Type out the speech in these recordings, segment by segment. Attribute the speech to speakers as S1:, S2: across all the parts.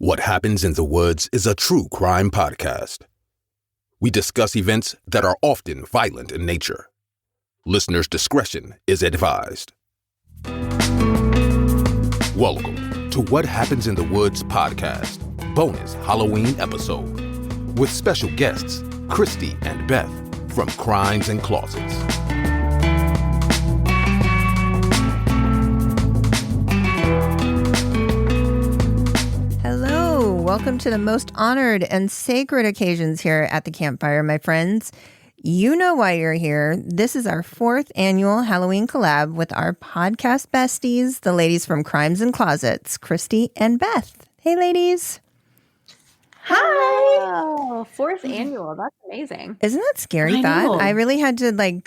S1: What Happens in the Woods is a true crime podcast. We discuss events that are often violent in nature. Listeners' discretion is advised. Welcome to What Happens in the Woods podcast, bonus Halloween episode, with special guests Cristy and Beth from Crimes and Closets.
S2: Welcome to the most honored and sacred occasions here at the campfire, my friends. You know why you're here. This is our 4th annual Halloween collab with our podcast besties, the ladies from Crimes and Closets, Cristy and Beth. Hey, ladies.
S3: Hi. Oh, 4th annual. That's amazing.
S2: Isn't that scary thought? I really had to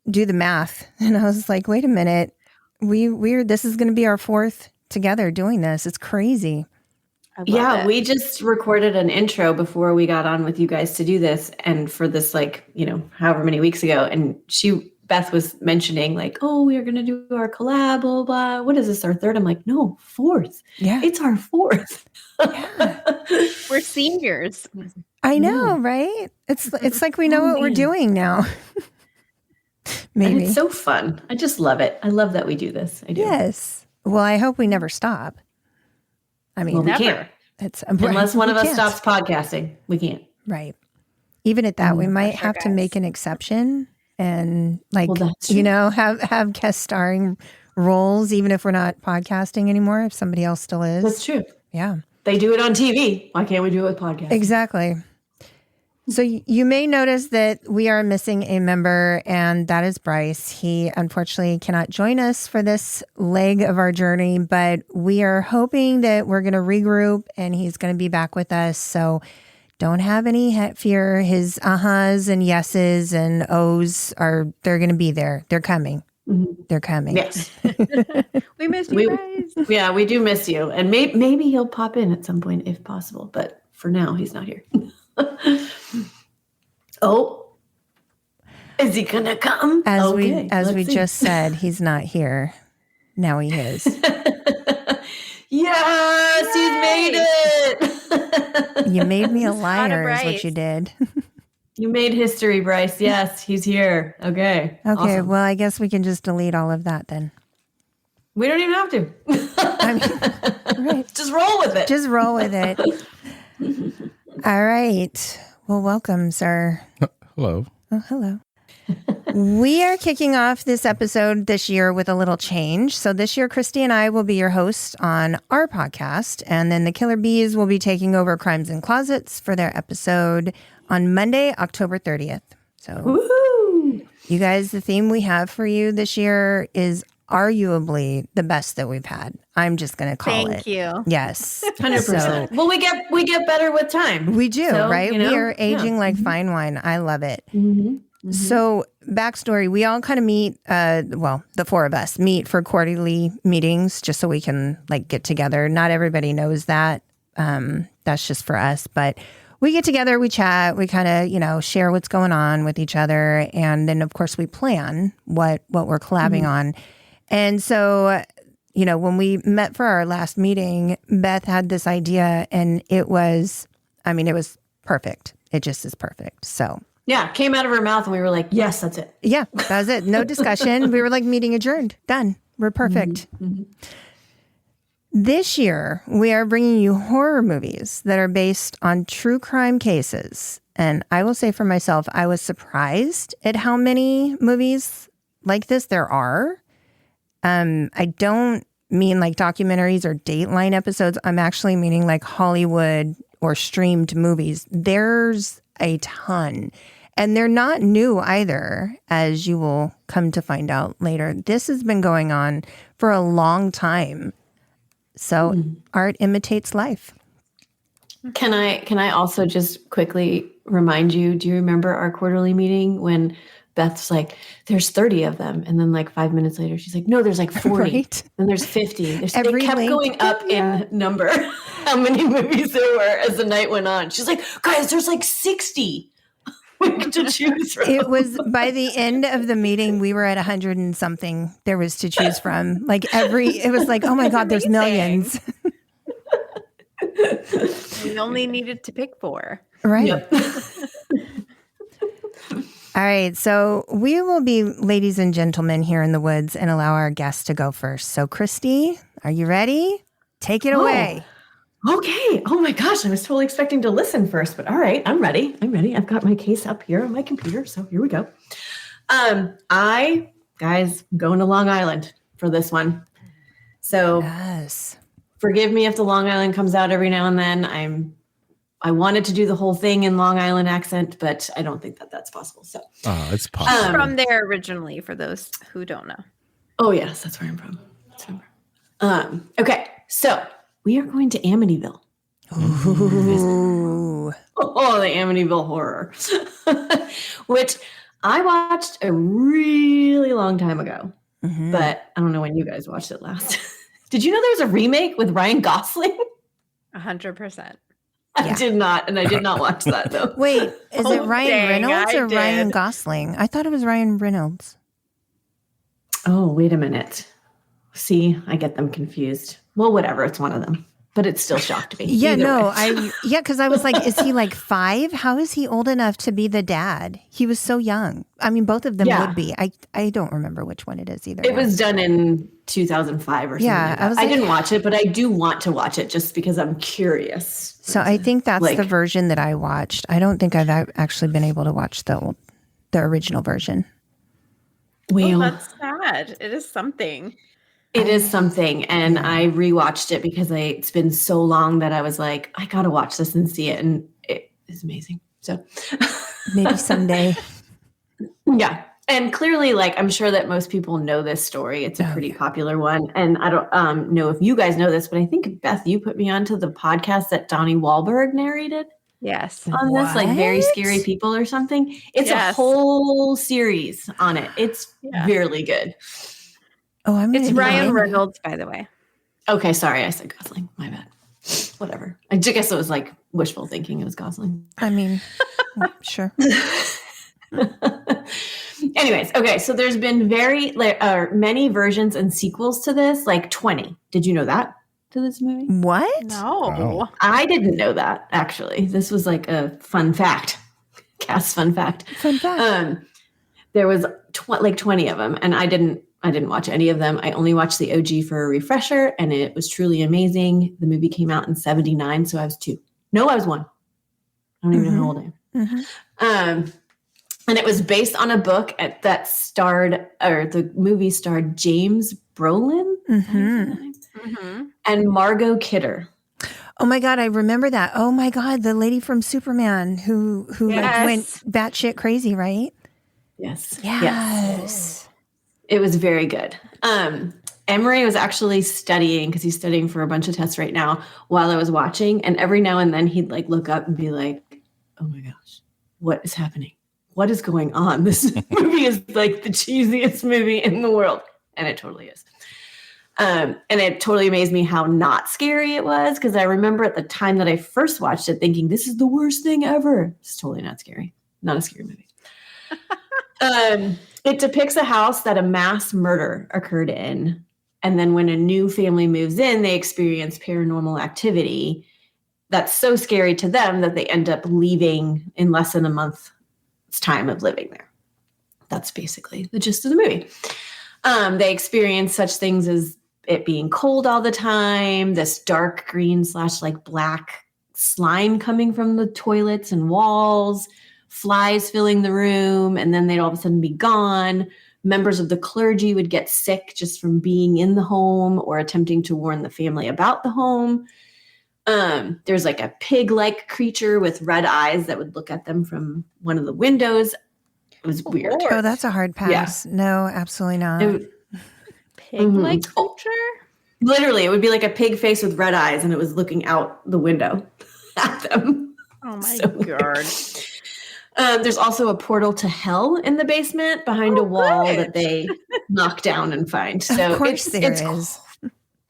S2: do the math, and I was like, wait a minute. This is going to be our 4th together doing this. It's crazy.
S4: Yeah, we just recorded an intro before we got on with you guys to do this, and for this, however many weeks ago, and Beth was mentioning we are going to do our collab, blah, blah. What is this, our 3rd? I'm like, no, 4th.
S2: Yeah.
S4: It's our 4th.
S3: Yeah. We're seniors.
S2: I know, right? It's like we know what we're doing now. Maybe.
S4: And it's so fun. I just love it. I love that we do this. I do.
S2: Yes. Well, I hope we never stop. I mean,
S4: we can't. Unless one of us stops podcasting, we can't.
S2: Right. Even at that, we might have to make an exception and have guest starring roles, even if we're not podcasting anymore, if somebody else still is.
S4: That's true.
S2: Yeah.
S4: They do it on TV. Why can't we do it with podcasting?
S2: Exactly. So you may notice that we are missing a member, and that is Brice. He unfortunately cannot join us for this leg of our journey, but we are hoping that we're going to regroup and he's going to be back with us. So don't have any fear. His ahas and yeses and ohs they're going to be there. They're coming. Mm-hmm. They're coming.
S4: Yes.
S3: We missed you guys.
S4: Yeah, we do miss you. And maybe he'll pop in at some point if possible, but for now he's not here. Oh, is he gonna come?
S2: As we just said, he's not here. Now he is.
S4: Yes, he's made it.
S2: You made me a liar, is what you did.
S4: You made history, Brice. Yes, he's here. Okay.
S2: Awesome. Well, I guess we can just delete all of that then.
S4: We don't even have to.
S2: Right.
S4: Just roll with it.
S2: Just roll with it. All right. Well, welcome, sir.
S5: Hello.
S2: Oh, hello. We are kicking off this episode this year with a little change. So this year, Cristy and I will be your hosts on our podcast, and then the Killer Bees will be taking over Crimes and Closets for their episode on Monday, October 30th. So,
S4: woo-hoo!
S2: You guys, the theme we have for you this year is arguably the best that we've had. I'm just going to call it.
S3: Thank you.
S2: Yes.
S4: 100%. Well, we get better with time.
S2: We do, right? We are aging like fine wine. I love it. Mm-hmm. Mm-hmm. So backstory, we all kind of meet, the 4 of us meet for quarterly meetings just so we can get together. Not everybody knows that. That's just for us. But we get together, we chat, we kind of, share what's going on with each other. And then, of course, we plan what we're collabing on. And so, when we met for our last meeting, Beth had this idea, and it was perfect. It just is perfect. So.
S4: Yeah, came out of her mouth, and we were like, yes, that's it.
S2: Yeah, that was it. No discussion. We were like, meeting adjourned. Done. We're perfect. Mm-hmm. This year, we are bringing you horror movies that are based on true crime cases. And I will say for myself, I was surprised at how many movies like this there are. I don't mean documentaries or Dateline episodes. I'm actually meaning Hollywood or streamed movies. There's a ton. And they're not new either, as you will come to find out later. This has been going on for a long time. So art imitates life.
S4: Can I also just quickly remind you, do you remember our quarterly meeting when Beth's like, there's 30 of them. And then 5 minutes later, she's like, no, there's 40. Right. And there's 50. They kept going up in number, how many movies there were as the night went on. She's like, guys, there's 60 to choose from.
S2: It was, by the end of the meeting, we were at 100 and something there was to choose from. It was oh my God, there's millions.
S3: We only needed to pick 4.
S2: Right.
S4: Yep.
S2: All right. So we will be ladies and gentlemen here in the woods and allow our guests to go first. So, Cristy, are you ready? Take it away.
S4: Okay. Oh my gosh. I was totally expecting to listen first, but all right. I'm ready. I've got my case up here on my computer. So here we go. Guys, I'm going to Long Island for this one. So
S2: Yes.
S4: forgive me if the Long Island comes out every now and then. I wanted to do the whole thing in Long Island accent, but I don't think that that's possible. So
S1: It's possible.
S3: From there originally, for those who don't know.
S4: oh yes, that's where I'm from. Okay, so we are going to Amityville.
S2: Ooh.
S4: Oh, the Amityville horror, which I watched a really long time ago,
S2: Mhm.
S4: but I don't know when you guys watched it last. Did you know there was a remake with Ryan Gosling?
S3: 100%.
S4: I did not, and I did not watch that though.
S2: Wait, is it Ryan
S3: dang,
S2: Reynolds
S3: I
S2: or Ryan
S3: did.
S2: Gosling? I thought it was Ryan Reynolds.
S4: Oh, wait a minute. See, I get them confused. Well, whatever, it's one of them, but it still shocked me.
S2: Yeah,
S4: Either
S2: no,
S4: way.
S2: because I was like, is he like 5? How is he old enough to be the dad? He was so young. I mean, both of them
S4: Yeah.
S2: would be. I don't remember which one it is either.
S4: It was done in 2005 or something.
S2: Yeah,
S4: like that.
S2: I was
S4: I
S2: like-
S4: didn't watch it, but I do want to watch it just because I'm curious.
S2: So I think that's
S4: Like-
S2: the version that I watched. I don't think I've actually been able to watch the original version.
S4: Well,
S3: That's sad. It is something.
S4: it is something, and I rewatched it because it's been so long that I was like, I gotta watch this and see it, and it is amazing. So
S2: Maybe someday.
S4: yeah. And clearly, like, I'm sure that most people know this story. It's a pretty popular one. And I don't know if you guys know this, but I think, Beth, you put me onto the podcast that Donnie Wahlberg narrated
S3: Yes.
S4: on this, like Very
S2: What?
S4: Scary People or something. It's a
S3: Yes.
S4: whole series on it. It's
S3: Yeah.
S4: really good.
S2: Oh, I'm
S3: It's
S2: gonna
S3: Ryan
S2: find-
S3: Reynolds, by the way.
S4: Okay, sorry, I said Gosling. My bad. Whatever. I guess it was like wishful thinking. It was Gosling.
S2: I mean, sure.
S4: Anyways, okay, so there's been many versions and sequels to this, like 20. Did you know that, to this movie?
S2: What?
S3: No.
S1: Wow.
S4: I didn't know that, actually. This was like a fun fact. Cass fun fact.
S2: Fun fact.
S4: There was like 20 of them, and I didn't watch any of them. I only watched the OG for a refresher, and it was truly amazing. The movie came out in 1979, so I was 2. No, I was 1. I don't even know how old I am.
S2: Mhm.
S4: And it was based on a book that starred, or the movie starred James Brolin
S2: Mhm.
S3: Mm-hmm.
S4: and Margot Kidder.
S2: Oh my God, I remember that. Oh my God, the lady from Superman who like
S3: Yes.
S2: went batshit crazy, right?
S4: Yes.
S2: Yes.
S4: It was very good. Emery was actually studying, because he's studying for a bunch of tests right now, while I was watching. And every now and then he'd like look up and be like, oh my gosh, what is happening? What is going on? This movie is like the cheesiest movie in the world. And it totally is. And it totally amazed me how not scary it was, because I remember at the time that I first watched it thinking, this is the worst thing ever. It's totally not scary. Not a scary movie. It depicts a house that a mass murder occurred in. And then when a new family moves in, they experience paranormal activity that's so scary to them that they end up leaving in less than a month's time of living there. That's basically the gist of the movie. They experience such things as it being cold all the time, this dark green / like black slime coming from the toilets and walls, flies filling the room, and then they'd all of a sudden be gone. Members of the clergy would get sick just from being in the home or attempting to warn the family about the home. There's like a pig-like creature with red eyes that would look at them from one of the windows. It was weird.
S3: Lord.
S2: Oh, that's a hard pass. No, absolutely not.
S3: Pig-like
S4: Oh.
S3: creature?
S4: Literally, it would be like a pig face with red eyes, and it was looking out the window at them.
S3: Oh my
S4: So weird.
S3: God.
S4: There's also a portal to hell in the basement behind a wall
S3: good.
S4: that they knock down and find. So
S2: of course there
S4: it's
S2: is.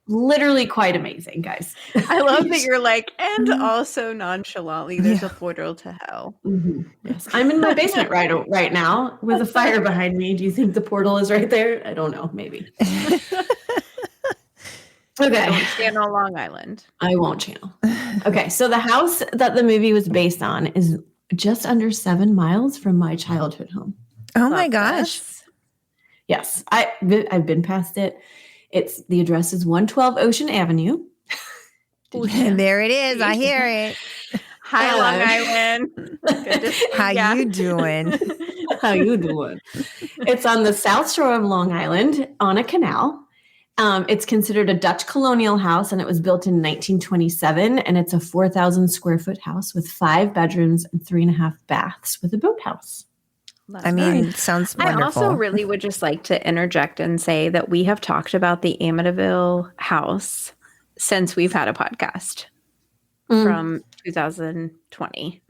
S4: literally quite amazing, guys.
S3: I love that you're like, and also nonchalantly, there's a portal to hell.
S4: Mhm. Yes, I'm in my basement right now with a fire behind me. Do you think the portal is right there? I don't know. Maybe. Okay.
S3: Don't channel Long Island.
S4: I won't channel. Okay. So the house that the movie was based on is just under 7 miles from my childhood home.
S2: Oh my gosh.
S3: This.
S4: Yes. I've been past it. The address is 112 Ocean Avenue.
S2: There it is. I hear it.
S3: Hi, Long Island. Good to see
S2: How
S3: ya.
S2: you doing?
S4: How you doing? It's on the south shore of Long Island on a canal. It's considered a Dutch colonial house, and it was built in 1927. And it's a 4,000 square foot house with 5 bedrooms and 3.5 baths with a boathouse.
S2: I mean, it sounds wonderful.
S3: I also really would just like to interject and say that we have talked about the Amityville house since we've had a podcast from 2020,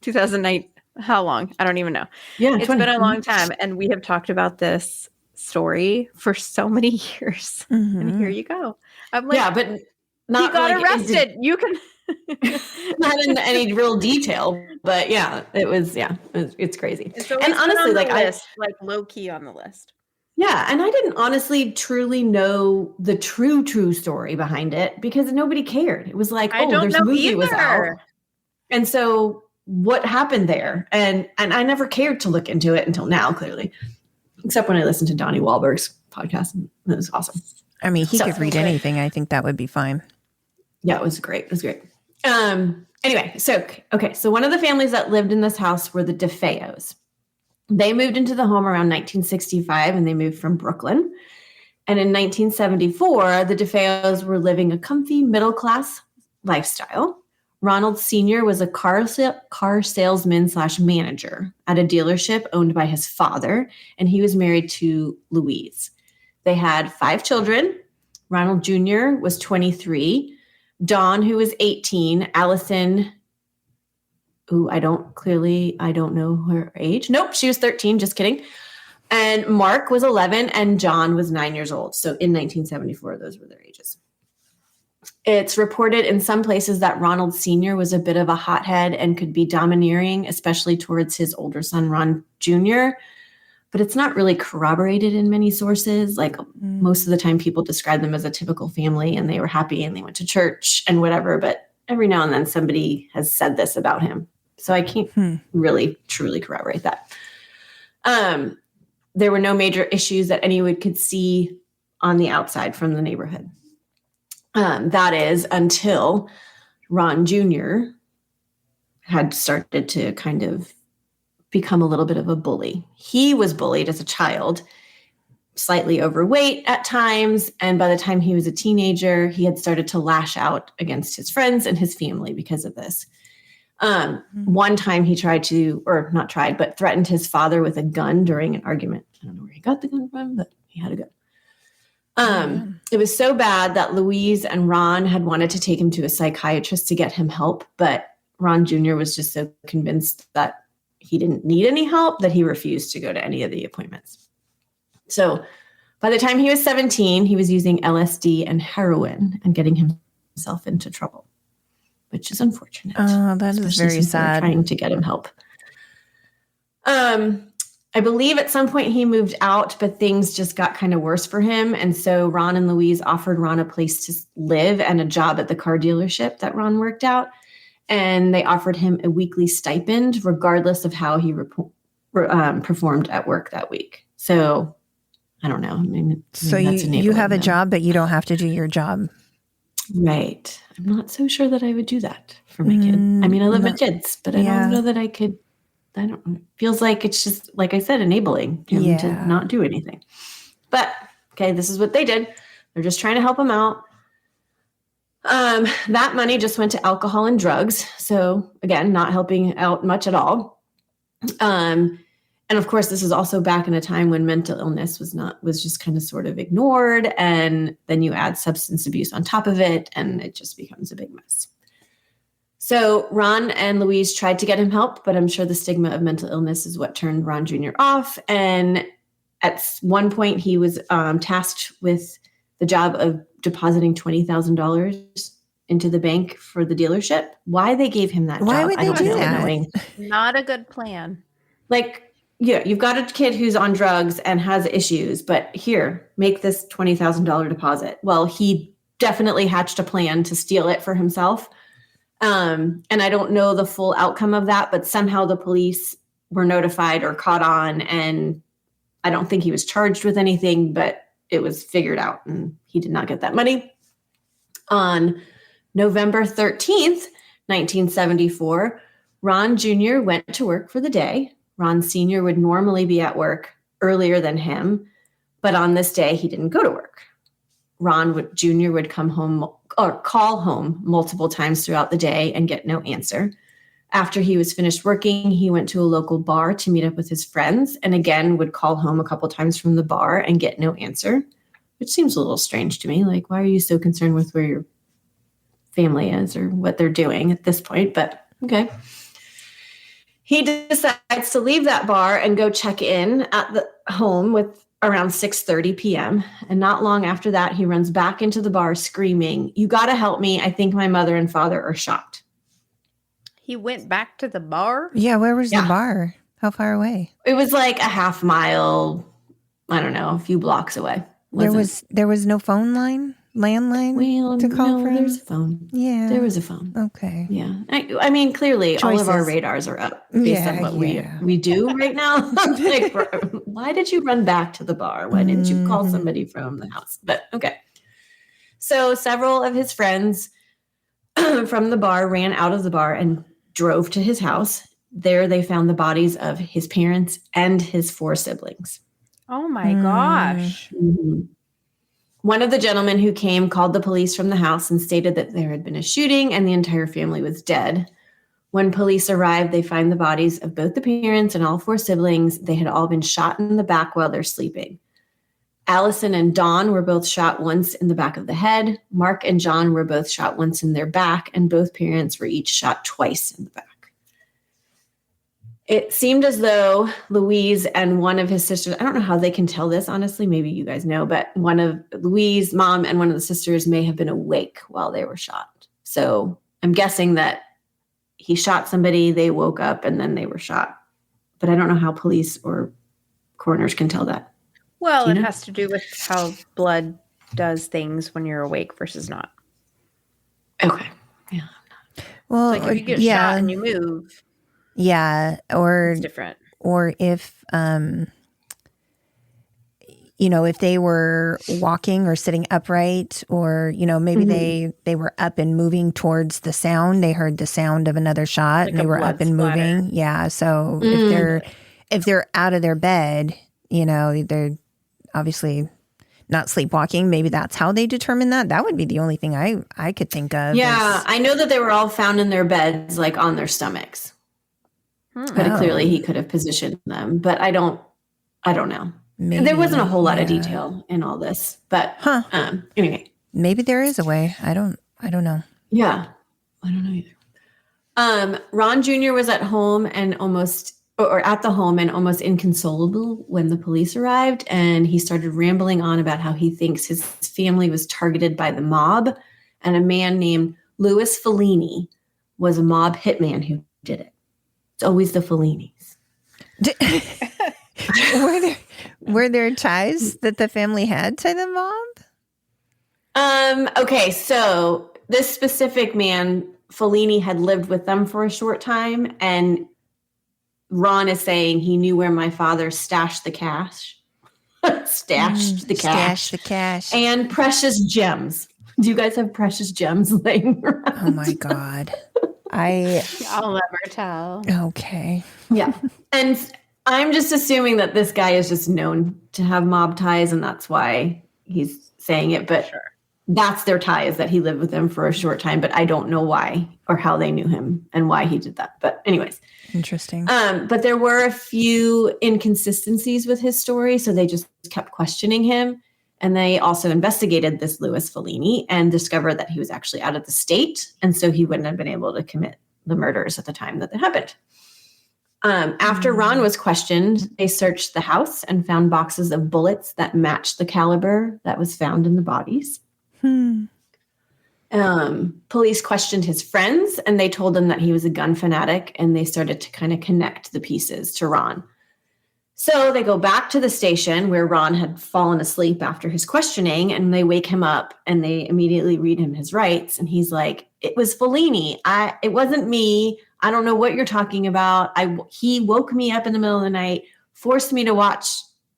S3: 2009. How long? I don't even know.
S4: Yeah,
S3: it's
S4: 20.
S3: been a long time. And we have talked about this story for so many years. And here you go. I'm like,
S4: yeah, but not
S3: he got
S4: like,
S3: arrested. You can
S4: not in any real detail, but yeah, it's crazy.
S3: It's
S4: and honestly, like
S3: like low key on the list.
S4: Yeah, and I didn't honestly truly know the true story behind it because nobody cared. It was like, there's a movie was out. And so what happened there? And I never cared to look into it until now, clearly. Except when I listened to Donnie Wahlberg's podcast. And it was awesome.
S2: I mean, he could read anything. I think that would be fine.
S4: Yeah, it was great. It was great. Anyway, so one of the families that lived in this house were the Defeos. They moved into the home around 1965, and they moved from Brooklyn. And in 1974, the Defeos were living a comfy middle-class lifestyle. Ronald Sr. was a car salesman / manager at a dealership owned by his father, and he was married to Louise. They had 5 children. Ronald Jr. was 23. Dawn, who was 18. Allison, who I don't know her age. Nope, she was 13, just kidding. And Mark was 11, and John was 9 years old. So in 1974, those were their ages. It's reported in some places that Ronald Sr. was a bit of a hothead and could be domineering, especially towards his older son, Ron Jr., but it's not really corroborated in many sources. Like most of the time people describe them as a typical family and they were happy and they went to church and whatever, but every now and then somebody has said this about him. So I can't really truly corroborate that. There were no major issues that anyone could see on the outside from the neighborhood. That is until Ron Jr. had started to kind of become a little bit of a bully. He was bullied as a child, slightly overweight at times. And by the time he was a teenager, he had started to lash out against his friends and his family because of this. One time he threatened his father with a gun during an argument. I don't know where he got the gun from, but he had a gun. It was so bad that Louise and Ron had wanted to take him to a psychiatrist to get him help, but Ron Jr. was just so convinced that he didn't need any help that he refused to go to any of the appointments. So by the time he was 17, he was using LSD and heroin and getting himself into trouble, which is unfortunate.
S2: Oh, that is very sad.
S4: Trying to get him help. I believe at some point he moved out, but things just got kind of worse for him. And so Ron and Louise offered Ron a place to live and a job at the car dealership that Ron worked out. And they offered him a weekly stipend, regardless of how he performed at work that week. So I don't know. Maybe
S2: so you have a job, but you don't have to do your job.
S4: Right. I'm not so sure that I would do that for my kid. I mean, I love my kids, but I don't know that I could. It feels like it's just, like I said, enabling him to not do anything. But, okay, this is what they did. They're just trying to help him out. That money just went to alcohol and drugs. So, again, not helping out much at all. And, of course, this is also back in a time when mental illness was just kind of sort of ignored. And then you add substance abuse on top of it, and it just becomes a big mess. So Ron and Louise tried to get him help, but I'm sure the stigma of mental illness is what turned Ron Jr. off. And at one point, he was tasked with the job of depositing $20,000 into the bank for the dealership. Why they gave him that job?
S2: Why would they do that?
S3: Not a good plan.
S4: Like, you've got a kid who's on drugs and has issues, but here, make this $20,000 deposit. Well, he definitely hatched a plan to steal it for himself. And I don't know the full outcome of that, but somehow the police were notified or caught on, and I don't think he was charged with anything, but it was figured out and he did not get that money. On November 13th, 1974, Ron Jr. went to work for the day. Ron Sr. would normally be at work earlier than him, but on this day, he didn't go to work. Jr. would come home or call home multiple times throughout the day and get no answer. After he was finished working, he went to a local bar to meet up with his friends and again would call home a couple times from the bar and get no answer, which seems a little strange to me. Like, why are you so concerned with where your family is or what they're doing at this point? But okay. He decides to leave that bar and go check in at the home with around 6:30 p.m. And not long after that, he runs back into the bar screaming, "You got to help me. I think my mother and father are shot."
S3: He went back to the bar?
S2: Yeah, where was the bar? How far away?
S4: It was like a half mile, I don't know, a few blocks away.
S2: There was no phone line? Landline to call from?
S4: There's a phone.
S2: Yeah.
S4: There was a phone.
S2: Okay.
S4: Yeah. I mean, clearly all of our
S2: Choices.
S4: radars are up based on what we do right now. Like, why did you run back to the bar? Why didn't you call somebody from the house? But okay. So several of his friends from the bar ran out of the bar and drove to his house. There they found the bodies of his parents and his 4 siblings.
S3: Oh my gosh.
S4: Mm-hmm. One of the gentlemen who came called the police from the house and stated that there had been a shooting and the entire family was dead. When police arrived, they find the bodies of both the parents and all 4 siblings. They had all been shot in the back while they're sleeping. Allison and Dawn were both shot once in the back of the head. Mark and John were both shot once in their back, and both parents were each shot twice in the back. It seemed as though Louise and one of his sisters, I don't know how they can tell this, honestly, maybe you guys know, but one of Louise's mom and one of the sisters may have been awake while they were shot. So I'm guessing that he shot somebody, they woke up, and then they were shot. But I don't know how police or coroners can tell that.
S3: Well, it has to do with how blood does things when you're awake versus not.
S4: Okay. Yeah.
S2: Well,
S3: Like if you get shot and you move.
S2: Yeah, or
S3: it's different.
S2: Or if if they were walking or sitting upright, or maybe they were up and moving towards the sound. They heard the sound of another shot,
S3: like
S2: and they were up and moving. Yeah, so if they're out of their bed, they're obviously not sleepwalking. Maybe that's how they determine that. That would be the only thing I could think of.
S4: Yeah, I know that they were all found in their beds, like on their stomachs. But clearly he could have positioned them. But I don't know. Maybe, there wasn't a whole lot of detail in all this. But anyway.
S2: Maybe there is a way. I don't know.
S4: Yeah. I don't know either. Ron Jr. was at home and almost inconsolable when the police arrived, and he started rambling on about how he thinks his family was targeted by the mob, and a man named Louis Fellini was a mob hitman who did it. It's always the Fellinis.
S2: Were there ties that the family had to the mob?
S4: Okay, so this specific man, Fellini, had lived with them for a short time, and Ron is saying he knew where my father stashed the cash. Stashed the cash. And precious gems. Do you guys have precious gems laying around?
S2: Oh my God.
S3: I'll never tell.
S2: Okay.
S4: Yeah. And I'm just assuming that this guy is just known to have mob ties, and that's why he's saying it. But that's their tie, is that he lived with them for a short time. But I don't know why or how they knew him and why he did that. But anyways.
S2: Interesting.
S4: But there were a few inconsistencies with his story, so they just kept questioning him. And they also investigated this Louis Fellini and discovered that he was actually out of the state. And so he wouldn't have been able to commit the murders at the time that they happened. After Ron was questioned, they searched the house and found boxes of bullets that matched the caliber that was found in the bodies. Police questioned his friends, and they told them that he was a gun fanatic, and they started to kind of connect the pieces to Ron. So they go back to the station where Ron had fallen asleep after his questioning, and they wake him up and they immediately read him his rights. And he's like, it was Fellini. It wasn't me. I don't know what you're talking about. He woke me up in the middle of the night, forced me to watch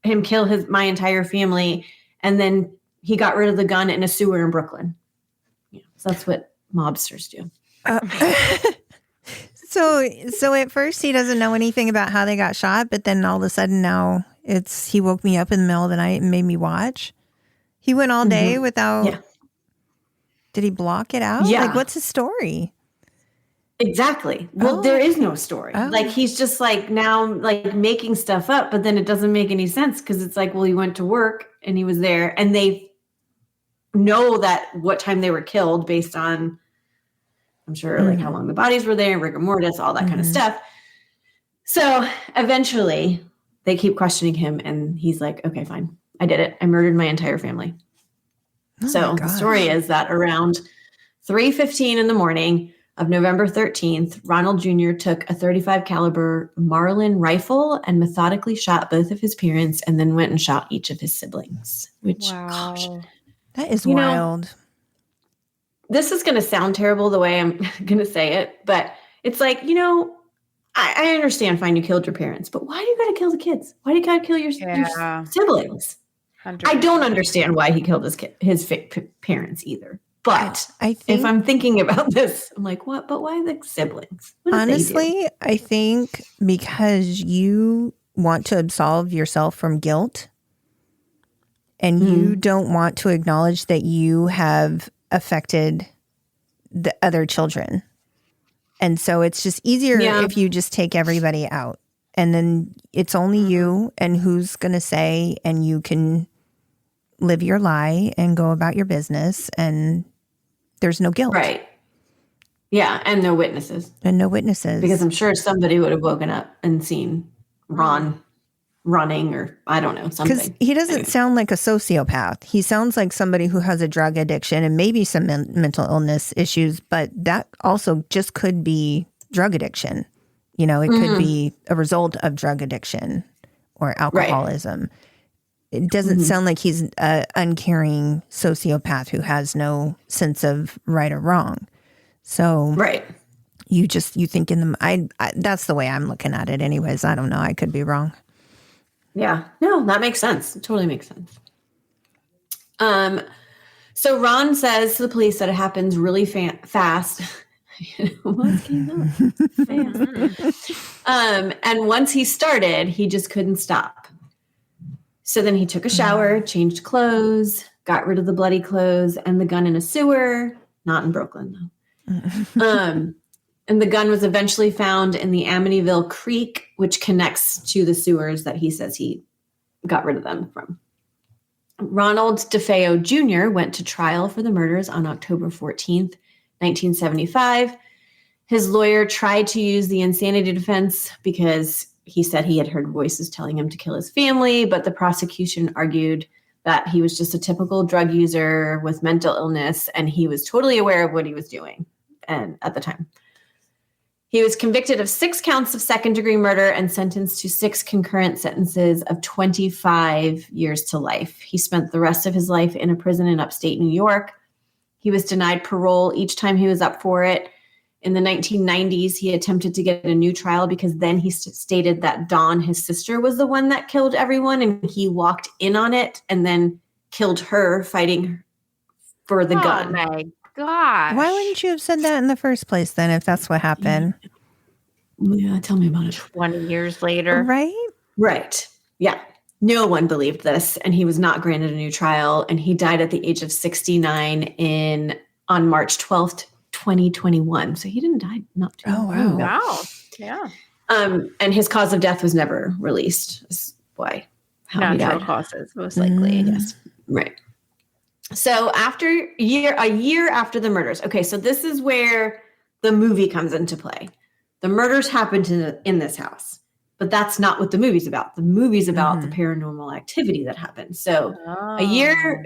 S4: him kill my entire family. And then he got rid of the gun in a sewer in Brooklyn. Yeah, so that's what mobsters do.
S2: So at first he doesn't know anything about how they got shot, but then all of a sudden now he woke me up in the middle of the night and made me watch. He went all day without. Yeah. Did he block it out?
S4: Yeah.
S2: Like, what's his story?
S4: Exactly. Well, there is no story. Oh. Like, he's just like now like making stuff up, but then it doesn't make any sense because it's like, well, he went to work and he was there, and they know that what time they were killed based on, I'm sure, like how long the bodies were there, rigor mortis, all that kind of stuff. So eventually they keep questioning him and he's like, okay, fine. I did it. I murdered my entire family. Oh, so the story is that around 3:15 in the morning of November 13th, Ronald Jr. took a .35 caliber Marlin rifle and methodically shot both of his parents and then went and shot each of his siblings, which, gosh,
S2: that is wild.
S4: This is going to sound terrible the way I'm going to say it, but it's like, I understand, fine, you killed your parents, but why do you got to kill the kids? Why do you got to kill your siblings? 100%. I don't understand why he killed his parents either. But I think, if I'm thinking about this, I'm like, what? But why the siblings?
S2: Honestly, I think because you want to absolve yourself from guilt and you don't want to acknowledge that you have affected the other children. And so it's just easier if you just take everybody out. And then it's only you and who's going to say, and you can live your lie and go about your business, and there's no guilt.
S4: Right. Yeah, and no witnesses.
S2: Because
S4: I'm sure somebody would have woken up and seen Ron running, or I don't know, something.
S2: Because he doesn't sound like a sociopath. He sounds like somebody who has a drug addiction and maybe some mental illness issues, but that also just could be drug addiction. It could be a result of drug addiction or alcoholism. Right. It doesn't sound like he's an uncaring sociopath who has no sense of right or wrong. So you think in them. That's the way I'm looking at it anyways. I don't know. I could be wrong.
S4: Yeah. No, that makes sense. It totally makes sense. So Ron says to the police that it happens really fast. What came up? Fast. And once he started, he just couldn't stop. So then he took a shower, changed clothes, got rid of the bloody clothes and the gun in a sewer. Not in Brooklyn, though. And the gun was eventually found in the Amityville Creek, which connects to the sewers that he says he got rid of them from. Ronald Defeo Jr. went to trial for the murders on October 14th, 1975. His lawyer tried to use the insanity defense because he said he had heard voices telling him to kill his family, but the prosecution argued that he was just a typical drug user with mental illness, and he was totally aware of what he was doing at the time. He was convicted of 6 counts of second-degree murder and sentenced to 6 concurrent sentences of 25 years to life. He spent the rest of his life in a prison in upstate New York. He was denied parole each time he was up for it. In the 1990s, he attempted to get a new trial because then he stated that Dawn, his sister, was the one that killed everyone, and he walked in on it and then killed her fighting for the gun.
S3: Oh, my gosh.
S2: Why wouldn't you have said that in the first place then if that's what happened?
S4: Yeah, tell me about it.
S3: 20 years later.
S4: Right. Yeah. No one believed this, and he was not granted a new trial, and he died at the age of 69 on March 12th, 2021. So he didn't die not too long ago.
S3: Wow. Yeah.
S4: And his cause of death was never released. That's why how he
S3: Natural
S4: died.
S3: causes, most likely.
S4: Yes. Right. So a year after the murders. Okay, so this is where the movie comes into play. The murders happened in this house, but that's not what the movie's about. The movie's about the paranormal activity that happened. So a year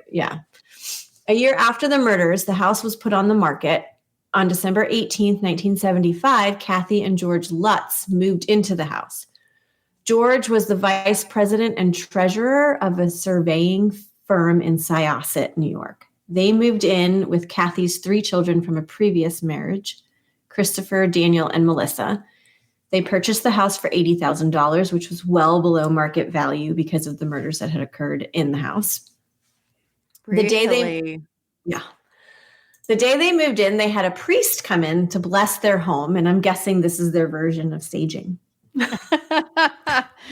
S4: after the murders, the house was put on the market. On December 18th, 1975, Kathy and George Lutz moved into the house. George was the vice president and treasurer of a surveying firm in Syosset, New York. They moved in with Kathy's 3 children from a previous marriage, Christopher, Daniel, and Melissa. They purchased the house for $80,000, which was well below market value because of the murders that had occurred in the house.
S3: Really?
S4: The day they moved in, they had a priest come in to bless their home, and I'm guessing this is their version of saging.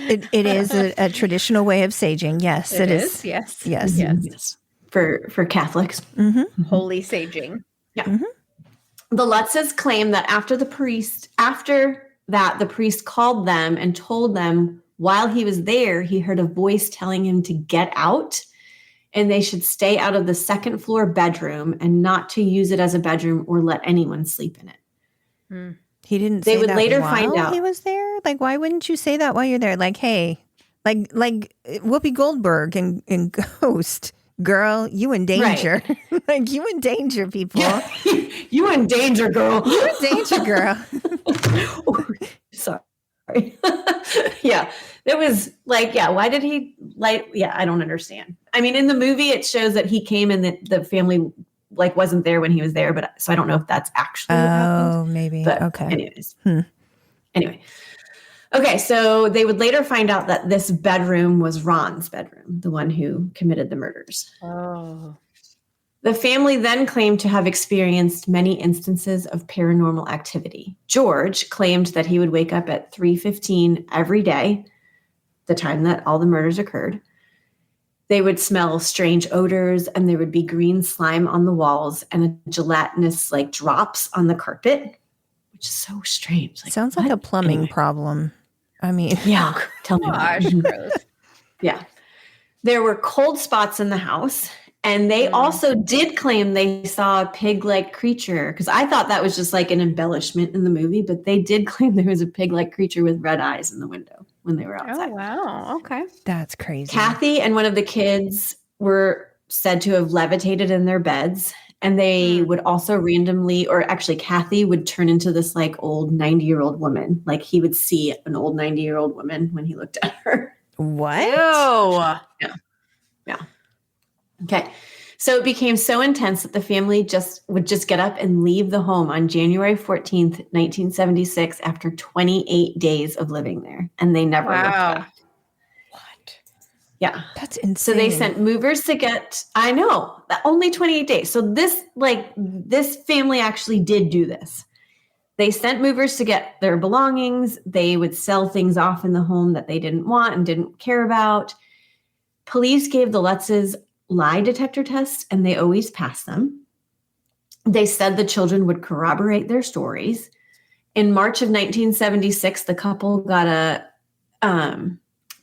S2: It is a traditional way of saging. Yes, it is.
S3: Yes.
S4: For Catholics.
S2: Mm-hmm.
S3: Holy saging.
S4: Yeah.
S2: Mm-hmm.
S4: The Lutzes claim that after that, the priest called them and told them while he was there, he heard a voice telling him to get out and they should stay out of the second floor bedroom and not to use it as a bedroom or let anyone sleep in it.
S2: He didn't
S4: They
S2: say
S4: would
S2: that
S4: later
S2: while
S4: find out
S2: he was there? Like, why wouldn't you say that while you're there? Like, hey, like Whoopi Goldberg in Ghost. Girl, you in danger.
S4: Right.
S2: Like, you in danger, people.
S4: Yeah. You in danger, girl.
S2: You in danger, girl.
S4: Sorry. Yeah. It was like, why did he I don't understand. I mean, in the movie, it shows that he came and the family wasn't there when he was there, but so I don't know if that's actually what happened.
S2: Oh, maybe.
S4: But
S2: okay.
S4: anyways. Anyway. Okay, so they would later find out that this bedroom was Ron's bedroom, the one who committed the murders.
S3: Oh.
S4: The family then claimed to have experienced many instances of paranormal activity. George claimed that he would wake up at 3:15 every day, the time that all the murders occurred. They would smell strange odors, and there would be green slime on the walls and a gelatinous drops on the carpet, which is so strange.
S2: Sounds like a plumbing problem. I mean,
S4: yeah, tell me.
S3: Gosh, gross.
S4: Yeah. There were cold spots in the house, and they also did claim they saw a pig-like creature, because I thought that was just an embellishment in the movie, but they did claim there was a pig-like creature with red eyes in the window when they were outside.
S3: Oh, wow. Okay.
S2: that's crazy.
S4: Kathy and one of the kids were said to have levitated in their beds, and they would also randomly, or actually Kathy would turn into this old 90-year-old woman. He would see an old 90-year-old woman when he looked at her.
S2: What?
S3: Ew.
S4: Yeah. Okay. So it became so intense that the family would get up and leave the home on January 14th, 1976, after 28 days of living there. And they never looked back.
S2: What?
S4: Yeah.
S2: That's insane.
S4: So they sent movers to I know, only 28 days. So this family actually did do this. They sent movers to get their belongings. They would sell things off in the home that they didn't want and didn't care about. Police gave the Lutzes lie detector tests, and they always passed them. They said the children would corroborate their stories. In March of 1976, the couple got a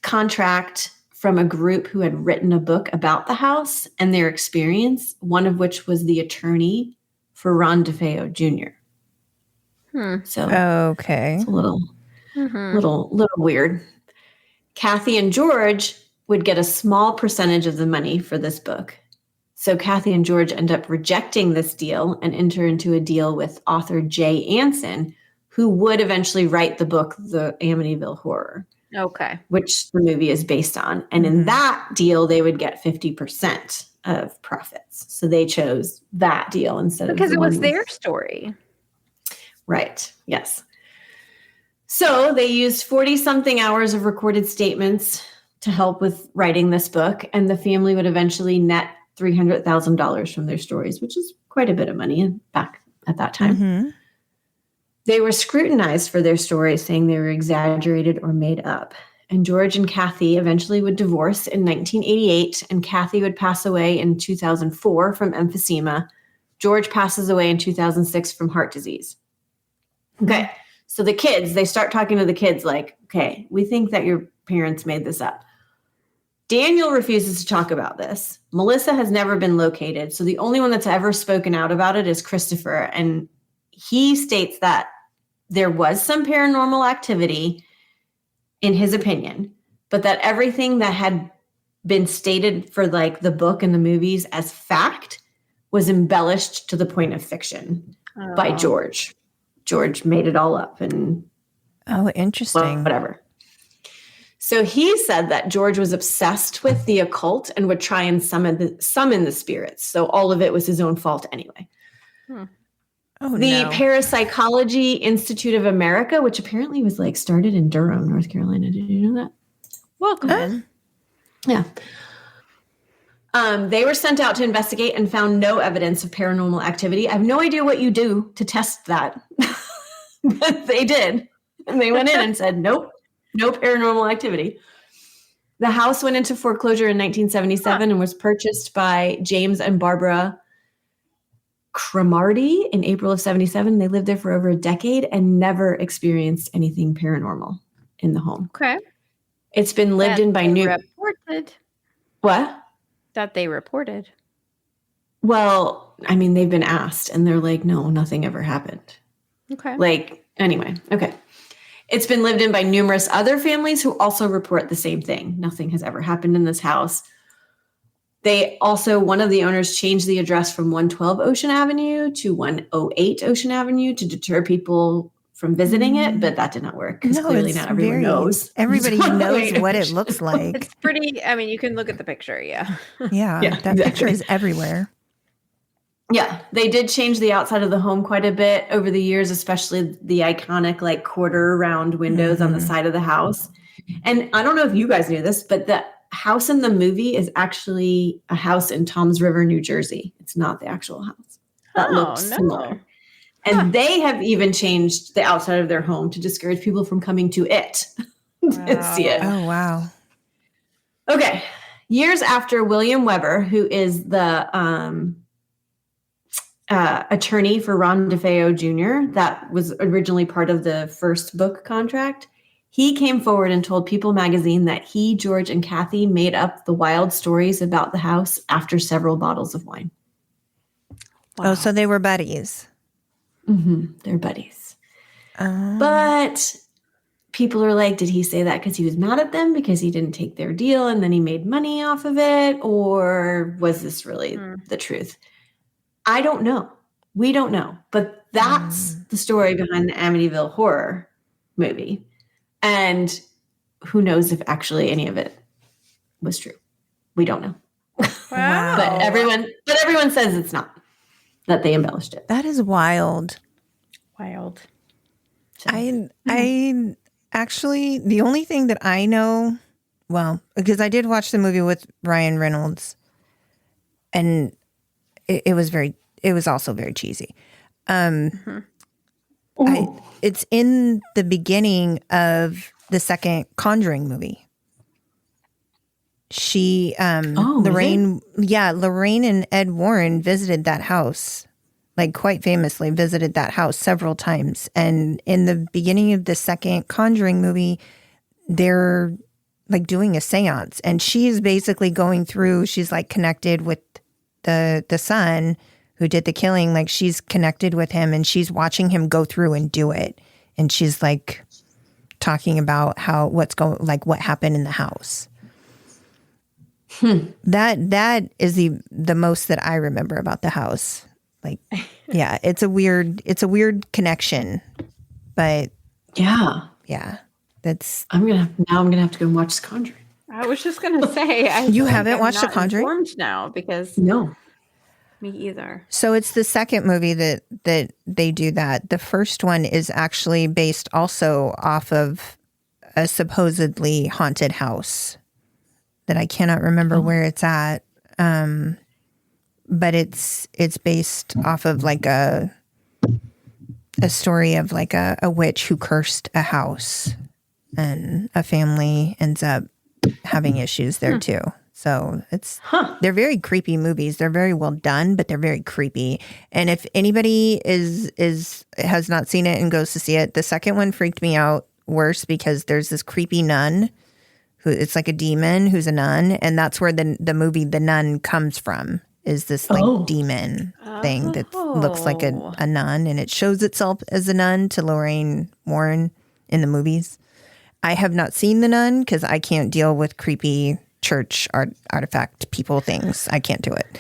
S4: contract from a group who had written a book about the house and their experience, one of which was the attorney for Ron Defeo Jr. So
S2: okay.
S4: it's a little weird. Kathy and George would get a small percentage of the money for this book. So Kathy and George end up rejecting this deal and enter into a deal with author Jay Anson, who would eventually write the book, The Amityville Horror.
S3: Okay.
S4: Which the movie is based on. And in that deal, they would get 50% of profits. So they chose that deal instead of
S3: because it was their story.
S4: Right. Yes. So they used 40-something hours of recorded statements to help with writing this book. And the family would eventually net $300,000 from their stories, which is quite a bit of money back at that time.
S2: Mm-hmm.
S4: They were scrutinized for their stories, saying they were exaggerated or made up. And George and Kathy eventually would divorce in 1988, and Kathy would pass away in 2004 from emphysema. George passes away in 2006 from heart disease. Okay, so the kids, they start talking to the kids okay, we think that your parents made this up. Daniel refuses to talk about this. Melissa has never been located, so the only one that's ever spoken out about it is Christopher, and he states that there was some paranormal activity in his opinion, but that everything that had been stated for the book and the movies as fact was embellished to the point of fiction by George. George made it all up and
S2: interesting.
S4: whatever. So he said that George was obsessed with the occult and would try and summon the spirits. So all of it was his own fault anyway.
S2: Oh,
S4: The
S2: no.
S4: Parapsychology Institute of America, which apparently was like started in Durham, North Carolina. Did you know that?
S3: Welcome.
S4: Yeah. They were sent out to investigate and found no evidence of paranormal activity. I have no idea what you do to test that, but they did. And they went in and said, nope, no paranormal activity. The house went into foreclosure in 1977 and was purchased by James and Barbara Cromartie in April of 77. They lived there for over a decade and never experienced anything paranormal in the home.
S3: Okay.
S4: It's been lived in by new.
S3: Reported.
S4: What?
S3: That they reported.
S4: Well, I mean, they've been asked and they're like, no, nothing ever happened.
S3: Okay.
S4: Like, anyway, okay. It's been lived in by numerous other families who also report the same thing. Nothing has ever happened in this house. They also, one of the owners changed the address from 112 Ocean Avenue to 108 Ocean Avenue to deter people from visiting it, but that did not work because clearly not everyone knows.
S2: Everybody knows what it looks like.
S3: It's pretty, I mean, you can look at the picture, yeah.
S2: Yeah, that
S4: exactly.
S2: picture is everywhere.
S4: Yeah, they did change the outside of the home quite a bit over the years, especially the iconic like quarter round windows on the side of the house. And I don't know if you guys knew this, but the house in the movie is actually a house in Toms River, New Jersey. It's not the actual house. That looks similar. And they have even changed the outside of their home to discourage people from coming to it to see it.
S2: Oh, wow.
S4: Okay. Years after William Weber, who is the attorney for Ron Defeo Jr., that was originally part of the first book contract, he came forward and told People magazine that he, George, and Kathy made up the wild stories about the house after several bottles of wine.
S2: Wow. Oh, so they were buddies.
S4: Mm-hmm. They're buddies. But people are like, did he say that because he was mad at them because he didn't take their deal and then he made money off of it? Or was this really the truth? I don't know. We don't know. But that's the story behind the Amityville horror movie. And who knows if actually any of it was true. We don't know.
S2: Wow.
S4: But everyone says it's not, that they embellished it.
S2: That is wild.
S3: Wild.
S4: So,
S2: I actually, the only thing that I know, well, because I did watch the movie with Ryan Reynolds, and it was also very cheesy. It's in the beginning of the second Conjuring movie. Lorraine and Ed Warren visited that house, like quite famously visited that house several times. And in the beginning of the second Conjuring movie, they're like doing a seance, and she's basically going through, she's like connected with the son who did the killing. Like she's connected with him and she's watching him go through and do it. And she's like talking about what happened in the house. That is the most that I remember about the house. Like, yeah, it's a weird connection, but yeah, that's.
S4: I'm gonna have to go and watch The Conjuring.
S3: I was just gonna say,
S2: you haven't watched The Conjuring?
S3: Informed now because
S4: no,
S3: me either.
S2: So it's the second movie that they do that. The first one is actually based also off of a supposedly haunted house that I cannot remember where it's at. But it's based off of like a story of like a witch who cursed a house, and a family ends up having issues there too. So they're very creepy movies. They're very well done, but they're very creepy. And if anybody has not seen it and goes to see it, the second one freaked me out worse because there's this creepy nun who it's like a demon who's a nun, and that's where the movie The Nun comes from. Is this like demon thing that looks like a nun, and it shows itself as a nun to Lorraine Warren in the movies. I have not seen The Nun because I can't deal with creepy church artifact people things. I can't do it.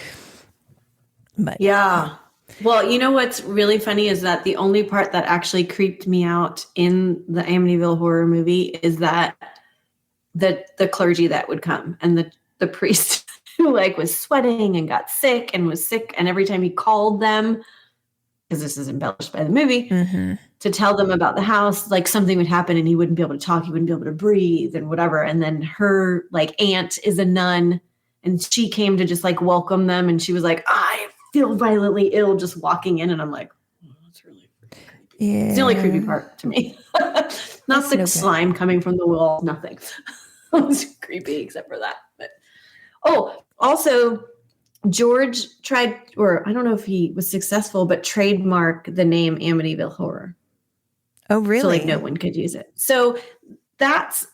S2: But
S4: yeah. Well, you know what's really funny is that the only part that actually creeped me out in the Amityville horror movie is that the clergy that would come, and the priest who like was sweating and got sick and was sick, and every time he called them, because this is embellished by the movie, to tell them about the house, like something would happen and he wouldn't be able to talk, he wouldn't be able to breathe and whatever. And then her like aunt is a nun, and she came to just like welcome them, and she was like, I feel violently ill just walking in, and I'm like, oh, that's really creepy. Yeah. It's the only creepy part to me. Not the slime coming from the wall, nothing. It was creepy except for that. But also George tried, or I don't know if he was successful, but trademark the name Amityville Horror.
S2: Oh, really?
S4: So like no one could use it. So that's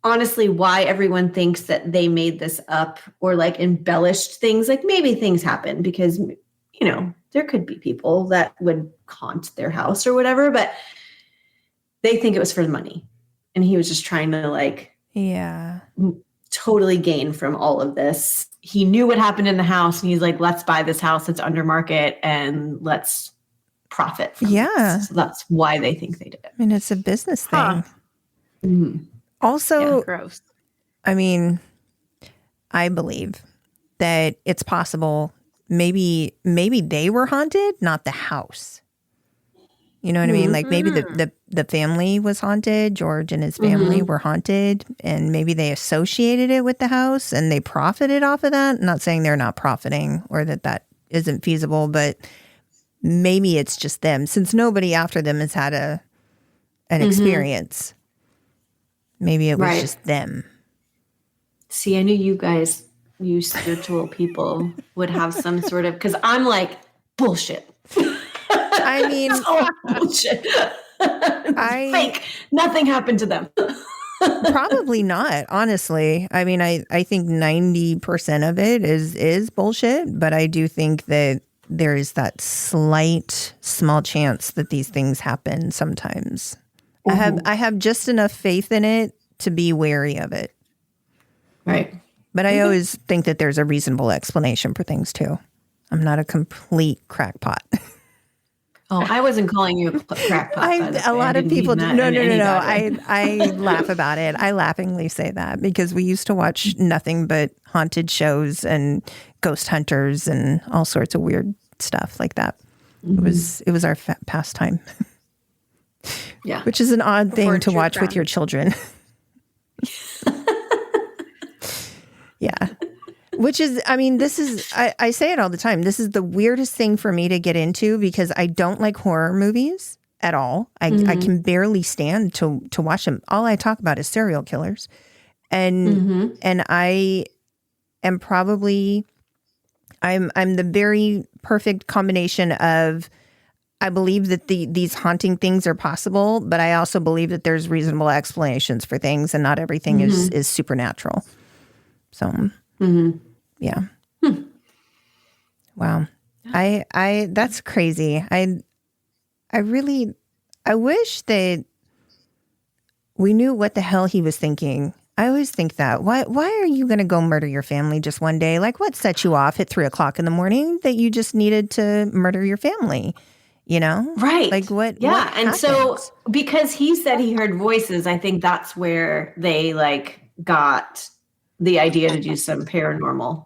S4: honestly why everyone thinks that they made this up or like embellished things. Like maybe things happen because, you know, there could be people that would haunt their house or whatever, but they think it was for the money. And he was just trying to like, totally gain from all of this. He knew what happened in the house, and he's like, let's buy this house. It's under market and let's profit from this. So that's why they think they did it.
S2: I mean, it's a business thing. Also,
S3: gross.
S2: I mean, I believe that it's possible maybe they were haunted, not the house. You know what I mean? Like maybe the family was haunted. George and his family were haunted, and maybe they associated it with the house and they profited off of that. I'm not saying they're not profiting or that isn't feasible, but maybe it's just them, since nobody after them has had an experience. Maybe it was just them.
S4: See, I knew you guys, you spiritual people, would have some sort of, because I'm like, bullshit.
S2: I mean,
S4: bullshit. Fake. Nothing happened to them.
S2: Probably not, honestly. I mean, I think 90% of it is bullshit, but I do think that there is that slight, small chance that these things happen sometimes. I have just enough faith in it to be wary of it.
S4: Right.
S2: But I always think that there's a reasonable explanation for things too. I'm not a complete crackpot.
S4: Oh, I wasn't calling you a crackpot.
S2: A lot of people do. No. I laugh about it. I laughingly say that because we used to watch nothing but haunted shows and ghost hunters and all sorts of weird stuff like that. It was our pastime.
S4: Yeah.
S2: Which is an odd thing to watch with your children. Yeah. Which is, I mean, this is, I say it all the time. This is the weirdest thing for me to get into because I don't like horror movies at all. I can barely stand to watch them. All I talk about is serial killers. And I am probably, I'm the very perfect combination of, I believe that these haunting things are possible, but I also believe that there's reasonable explanations for things and not everything is supernatural. So, yeah. Wow. I that's crazy. I wish that we knew what the hell he was thinking. I always think that. Why are you going to go murder your family just one day? Like what set you off at 3:00 in the morning that you just needed to murder your family? You know?
S4: Right.
S2: Like what?
S4: Yeah.
S2: What
S4: and so because he said he heard voices, I think that's where they like got the idea to do some paranormal.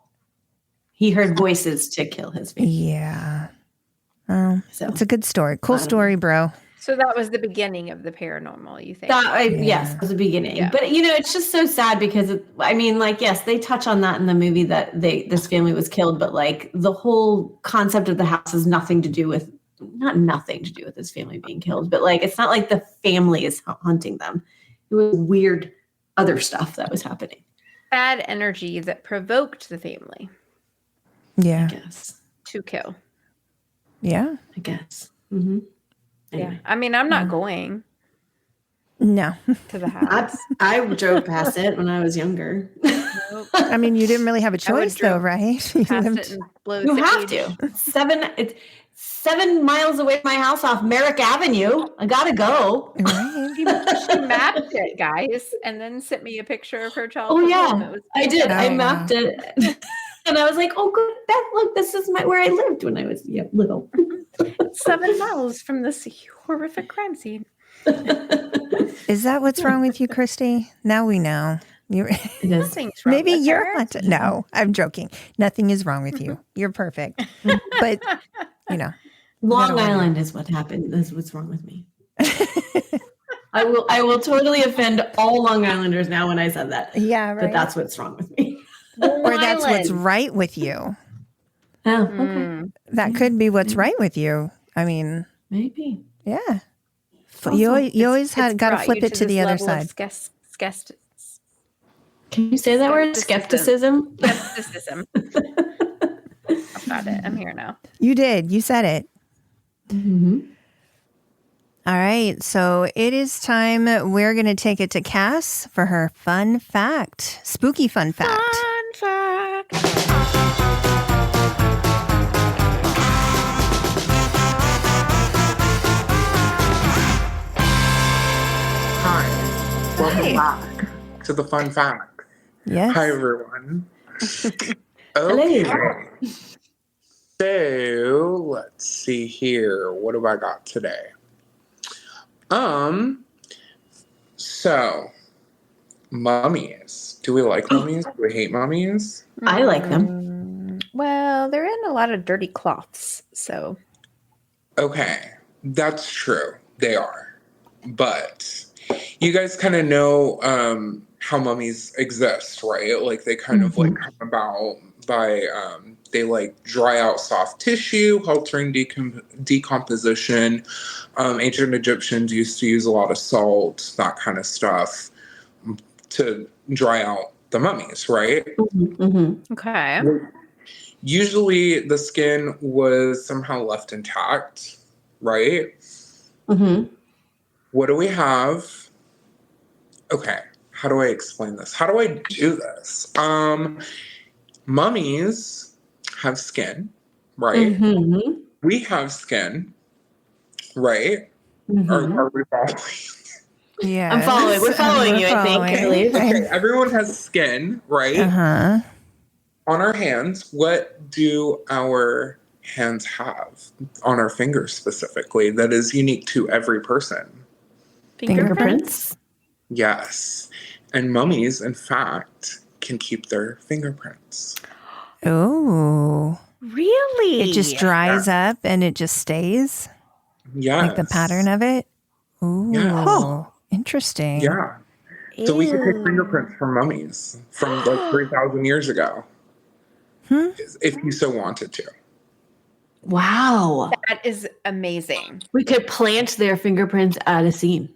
S4: He heard voices to kill his family.
S2: Yeah. Oh, so it's a good story. Cool story, bro.
S3: So that was the beginning of the paranormal, you think?
S4: Yes, it was the beginning. Yeah. But, you know, it's just so sad because, yes, they touch on that in the movie that this family was killed. But, like, the whole concept of the house has nothing to do with this family being killed. But, like, it's not like the family is hunting them. It was weird other stuff that was happening.
S3: Bad energy that provoked the family.
S2: Yeah.
S4: I guess.
S3: To kill.
S2: Yeah.
S4: I guess. Mm-hmm.
S3: Anyway. Yeah. I mean, I'm not going.
S2: No.
S3: To the house.
S4: I drove past it when I was younger.
S3: Nope.
S2: I mean, you didn't really have a choice though, right?
S4: You have to. It's 7 miles away from my house off Merrick Avenue. I gotta go.
S2: Right.
S3: She mapped it, guys, and then sent me a picture of her child.
S4: Oh yeah, I did. I mapped it, and I was like, "Oh, good, Beth, look, this is where I lived when I was little."
S3: 7 miles from this horrific crime scene.
S2: Is that what's wrong with you, Cristy? Now we know. You're,
S4: It is.
S3: Nothing's wrong
S2: maybe
S3: with
S2: you're
S3: her.
S2: haunted. No, I'm joking. Nothing is wrong with you. You're perfect. But, you know.
S4: Long Island is what happened. Is what's wrong with me. I will totally offend all Long Islanders now when I said that.
S2: Yeah, right.
S4: But that's what's wrong with me.
S2: Or that's what's right with you.
S4: Oh, okay.
S2: That could be what's right with you. I mean,
S4: Maybe.
S2: yeah.
S4: Also,
S2: You always got to
S3: brought
S2: flip
S3: you
S2: it to the
S3: this
S2: other
S3: level of
S2: side.
S4: Can you say that word? Skepticism?
S3: Skepticism. I've got it. I'm here now.
S2: You did. You said it.
S4: Mm-hmm.
S2: All right. So it is time. We're going to take it to Cass for her fun fact. Spooky fun fact.
S3: Fun fact.
S5: Hi. Welcome back to the fun fact.
S2: Yes.
S5: Hi, everyone.
S4: Hello.
S5: Okay. So, let's see here. What have I got today? So, mummies. Do we like mummies? Do we hate mummies?
S4: I like them.
S3: Well, they're in a lot of dirty cloths, so.
S5: Okay, that's true. They are. But you guys kind of know how mummies exist, right? Like they kind of like come about by they like dry out soft tissue, halting decomposition. Ancient Egyptians used to use a lot of salt, that kind of stuff, to dry out the mummies, right?
S4: Mm-hmm.
S3: Okay.
S5: Usually the skin was somehow left intact, right?
S4: Mm-hmm.
S5: What do we have? Okay, how do I explain this? How do I do this? Mummies have skin, right?
S4: Mm-hmm.
S5: We have skin, right?
S4: Mm-hmm.
S5: Are we following?
S2: Yeah.
S4: I'm following. We're following you, I think, at least.
S5: Okay, everyone has skin, right?
S2: Uh-huh.
S5: On our hands, what do our hands have? On our fingers specifically, that is unique to every person.
S4: Fingerprints?
S5: Yes. And mummies, in fact, can keep their fingerprints.
S2: Oh.
S3: Really?
S2: It just dries up and it just stays?
S5: Yes.
S2: Like the pattern of it? Ooh.
S5: Yes.
S2: Oh, interesting.
S5: Yeah. So we could take fingerprints from mummies from like 3,000 years ago. If you so wanted to.
S4: Wow.
S3: That is amazing.
S4: We could plant their fingerprints at a scene.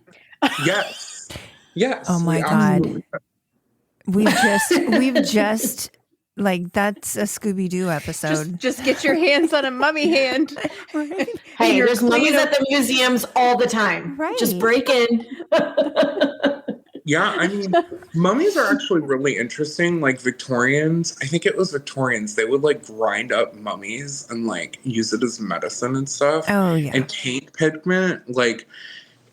S5: Yes. Yes.
S2: Oh my
S5: we
S2: God.
S5: absolutely could.
S2: We've just like that's a Scooby-Doo episode.
S3: Just get your hands on a mummy hand.
S4: Hey,
S3: You're
S4: there's mummies
S3: clean
S4: at the museums all the time.
S2: Right.
S4: Just break in.
S5: Yeah, I mean, mummies are actually really interesting. Like Victorians, I think it was Victorians, they would like grind up mummies and like use it as medicine and stuff.
S2: Oh yeah.
S5: And paint pigment, like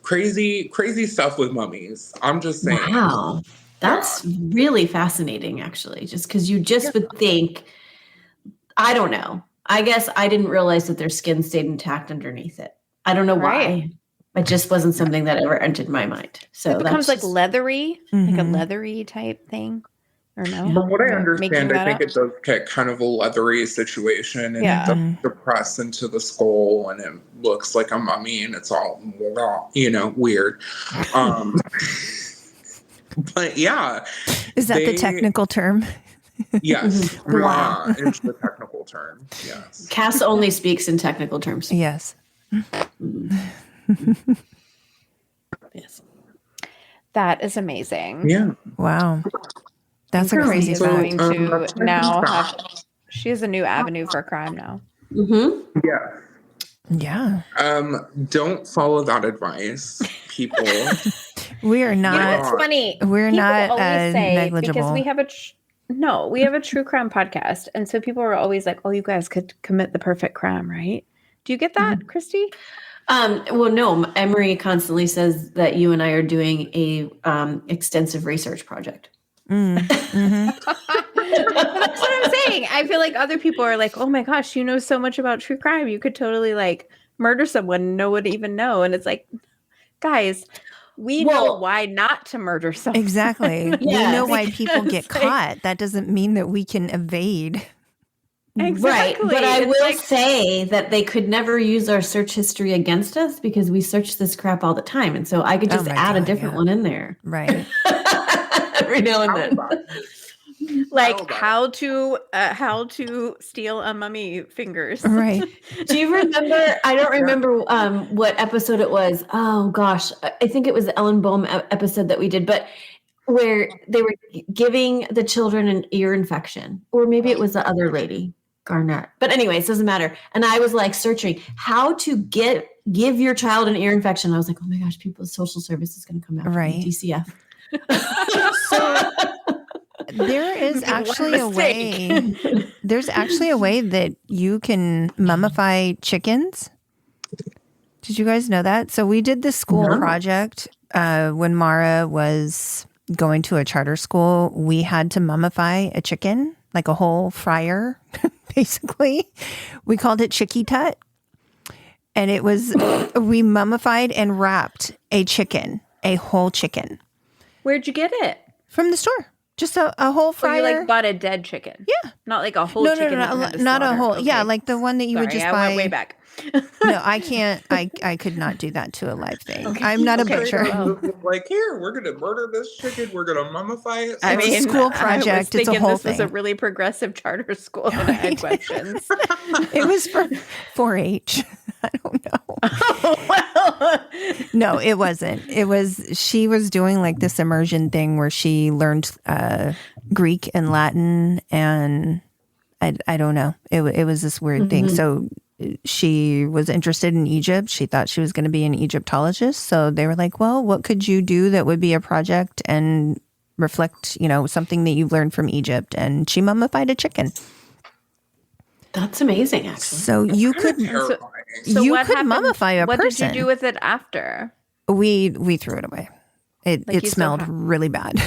S5: crazy stuff with mummies. I'm just saying.
S4: Wow. That's really fascinating, actually, just because you just would think, I don't know. I guess I didn't realize that their skin stayed intact underneath it. I don't know why. It just wasn't something that ever entered my mind. So
S3: it becomes like
S4: just
S3: leathery, like a leathery type thing. Or no?
S5: From what I
S3: Am I
S5: understand,
S3: making
S5: I
S3: that
S5: think it does get kind of a leathery situation and
S3: Yeah.
S5: it does depress into the skull and it looks like a mummy and it's all, weird. But yeah.
S2: Is that the technical term?
S5: Yes.
S2: Wow.
S5: It's the technical term. Yes.
S4: Cass only speaks in technical terms.
S2: Yes.
S4: Yes.
S3: That is amazing.
S5: Yeah.
S2: Wow. That's a crazy
S3: Is
S2: fact.
S3: going to
S5: that's
S3: now
S5: fact.
S3: have. She has a new avenue for crime now.
S4: Mm-hmm.
S5: Yeah.
S2: Yeah.
S5: Don't follow that advice, people.
S2: We are
S3: You know
S2: not.
S3: what's funny?
S2: We're
S3: People
S2: not
S3: always say,
S2: negligible.
S3: because we have we have a true crime podcast, and so people are always like, "Oh, you guys could commit the perfect crime, right?" Do you get that, Cristy?
S4: Well, no. Emery constantly says that you and I are doing a extensive research project.
S3: That's what I'm saying. I feel like other people are like, "Oh my gosh, you know so much about true crime. You could totally like murder someone and no one would even know." And it's like, guys, we know why not to murder someone.
S2: Exactly. We know why people get caught. That doesn't mean that we can evade.
S3: Exactly.
S4: Right. But I will say that they could never use our search history against us because we search this crap all the time. And so I could just add a different one in there.
S2: Right.
S4: Every now and then.
S3: Like how to steal a mummy fingers.
S2: Right.
S4: Do you remember? I don't remember what episode it was. Oh gosh, I think it was the Ellen Bohm episode that we did, but where they were giving the children an ear infection, or maybe it was the other lady, Garnett. But anyways, doesn't matter. And I was like searching how to give your child an ear infection. I was like, oh my gosh, people's social service is going to come out. Right. DCF.
S2: So there is actually a way. There's actually a way that you can mummify chickens. Did you guys know that? So we did this school project when Mara was going to a charter school. We had to mummify a chicken, like a whole fryer, basically. We called it Chicky Tut. And it was, we mummified and wrapped a chicken, a whole chicken.
S3: Where'd you get it?
S2: From the store. Just a whole fryer.
S3: So you like bought a dead chicken?
S2: Yeah.
S3: Not like a whole chicken.
S2: No, not a whole. Okay. Yeah, like the one that you would just buy.
S3: I went way back.
S2: No, I can't. I could not do that to a live thing. Okay. I'm not a butcher.
S5: Like, here, we're going to murder this chicken. We're going to mummify it.
S2: I mean, school project. It's a whole thing.
S3: This was a really progressive charter school and I had questions.
S2: It was for 4-H. I don't know. Oh, well. No, it wasn't. It was, she was doing like this immersion thing where she learned Greek and Latin, and I don't know. It was this weird thing. So she was interested in Egypt. She thought she was going to be an Egyptologist. So they were like, well, what could you do that would be a project and reflect, something that you've learned from Egypt? And she mummified a chicken.
S4: That's amazing, actually.
S2: So you could mummify a person.
S3: What did you do with it after?
S2: We threw it away. It smelled really bad.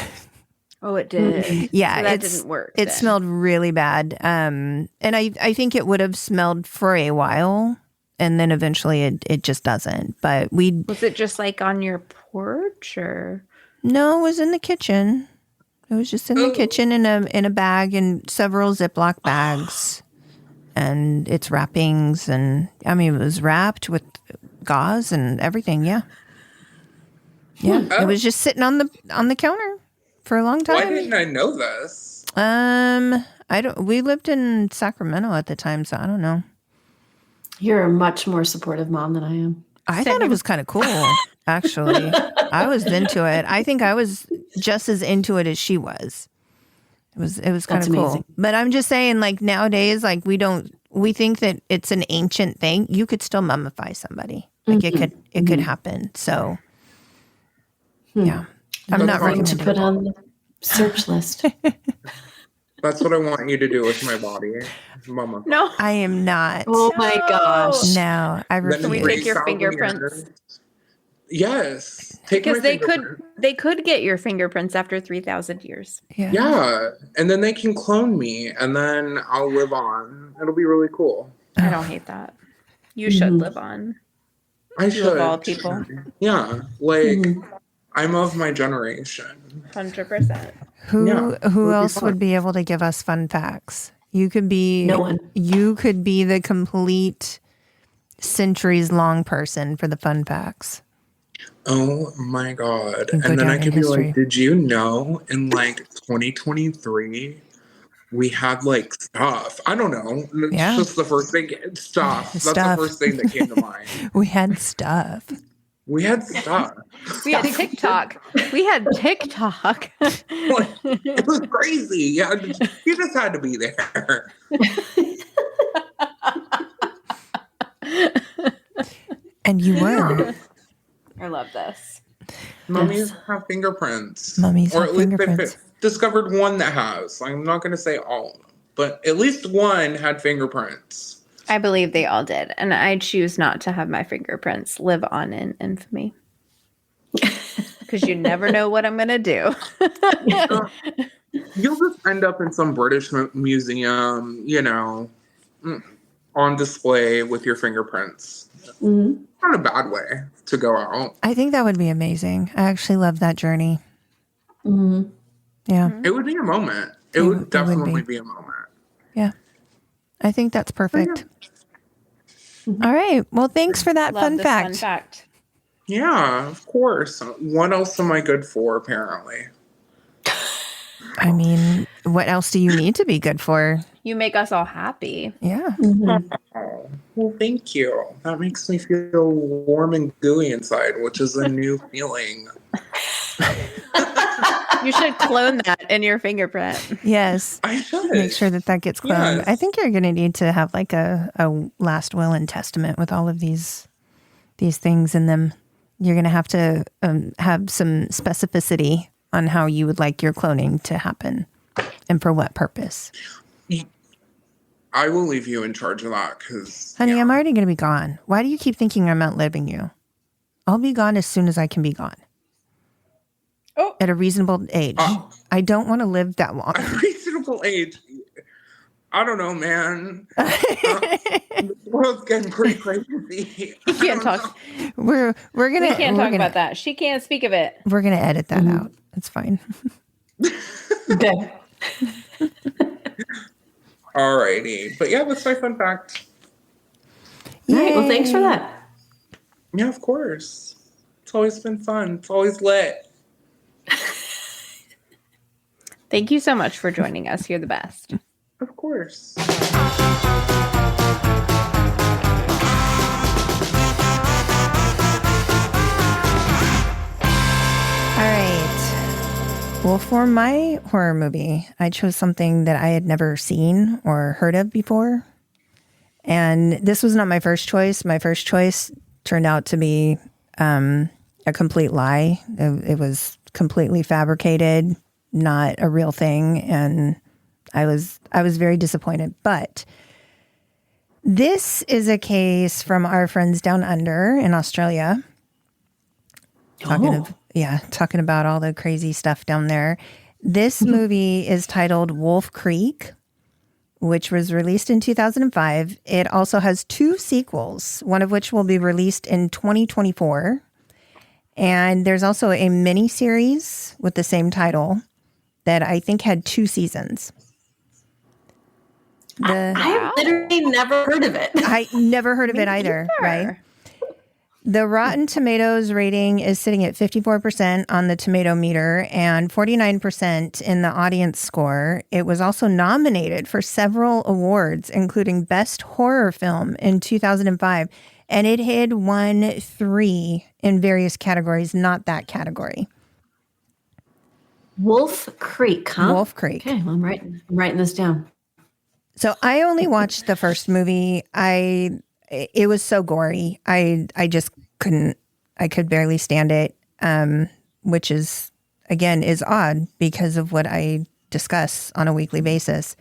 S3: Oh, it did.
S2: Yeah,
S3: so that didn't work.
S2: It smelled really bad. And I think it would have smelled for a while, and then eventually it just doesn't. But was
S3: it just like on your porch, or? No,
S2: it was in the kitchen. It was just in the kitchen in a bag, in several Ziploc bags. And its wrappings, and I mean, it was wrapped with gauze and everything. Yeah, it was just sitting on the counter for a long time.
S5: Why didn't I know this?
S2: I don't. We lived in Sacramento at the time, so I don't know.
S4: You're a much more supportive mom than I am.
S2: I thought it was kind of cool, actually. I was into it. I think I was just as into it as she was. It was kind of cool. Amazing. But I'm just saying, like, nowadays, like, we think that it's an ancient thing. You could still mummify somebody. Like, it could happen. So, yeah. I'm not ready
S4: to put on the search list.
S5: That's what I want you to do with my body, Mama.
S3: No.
S2: I am not.
S4: Oh, my gosh.
S2: No. I refuse.
S3: Can we take your fingerprints?
S5: Yes.
S3: Because they could get your fingerprints after 3,000 years.
S5: Yeah. And then they can clone me, and then I'll live on. It'll be really cool.
S3: I don't hate that. You should live on.
S5: I should.
S3: Of all people.
S5: Yeah. Like, I'm of my generation.
S3: 100%.
S2: Who else would be able to give us fun facts? You could be
S4: no one.
S2: You could be the complete centuries-long person for the fun facts.
S5: Oh my God. And then I could be like, did you know in like 2023 we had like stuff? I don't know. It's just the first thing. Stuff. That's the first thing that came to mind.
S2: We had stuff.
S5: We had stuff.
S3: We had TikTok.
S5: It was crazy. Yeah, you just had to be there.
S2: And you were.
S3: I love this.
S5: Mummies have fingerprints.
S2: Or at least
S5: they've discovered one that has. I'm not going to say all, but at least one had fingerprints.
S3: I believe they all did. And I choose not to have my fingerprints live on in infamy. Because you never know what I'm going to do.
S5: You'll just end up in some British museum, on display with your fingerprints. Not a bad way to go out.
S2: I think that would be amazing. I actually love that journey.
S4: Mm-hmm.
S2: Yeah.
S5: It would be a moment. It would definitely be a moment.
S2: Yeah. I think that's perfect. All right. Well, thanks for that fun fact.
S5: Yeah, of course. What else am I good for, apparently?
S2: I mean, what else do you need to be good for?
S3: You make us all happy.
S2: Yeah.
S4: Mm-hmm.
S5: Oh, well, thank you. That makes me feel warm and gooey inside, which is a new feeling.
S3: You should clone that in your fingerprint.
S2: Yes.
S5: I should.
S2: Make sure that gets cloned.
S5: Yes.
S2: I think you're going to need to have like a last will and testament with all of these things in them. You're going to have some specificity on how you would like your cloning to happen and for what purpose.
S5: I will leave you in charge of that because...
S2: Honey, I'm already going to be gone. Why do you keep thinking I'm outliving you? I'll be gone as soon as I can be gone.
S3: Oh.
S2: At a reasonable age. I don't want to live that long.
S5: A reasonable age. I don't know, man. The world's getting pretty crazy.
S3: You can't talk.
S2: We're gonna.
S3: We can't talk about that. She can't speak of it.
S2: We're gonna edit that out. It's fine.
S4: Okay.
S5: Alrighty. But yeah, that's my fun fact.
S4: All right. Well, thanks for that.
S5: Yeah, of course. It's always been fun. It's always lit.
S3: Thank you so much for joining us. You're the best.
S5: Of course.
S2: All right. Well, for my horror movie, I chose something that I had never seen or heard of before. And this was not my first choice. My first choice turned out to be a complete lie. It was completely fabricated, not a real thing. And I was very disappointed. But this is a case from our friends down under in Australia. Talking about all the crazy stuff down there. This movie is titled Wolf Creek, which was released in 2005. It also has 2 sequels, one of which will be released in 2024. And there's also a mini series with the same title that I think had 2 seasons.
S4: I've literally never heard of it.
S2: I never heard of it either, right? The Rotten Tomatoes rating is sitting at 54% on the tomato meter and 49% in the audience score. It was also nominated for several awards, including Best Horror Film in 2005. And it had won 3 in various categories, not that category.
S4: Wolf Creek, huh?
S2: Wolf Creek.
S4: Okay, I'm writing this down.
S2: So I only watched the first movie. It was so gory. I just couldn't. I could barely stand it, which is odd because of what I discuss on a weekly basis.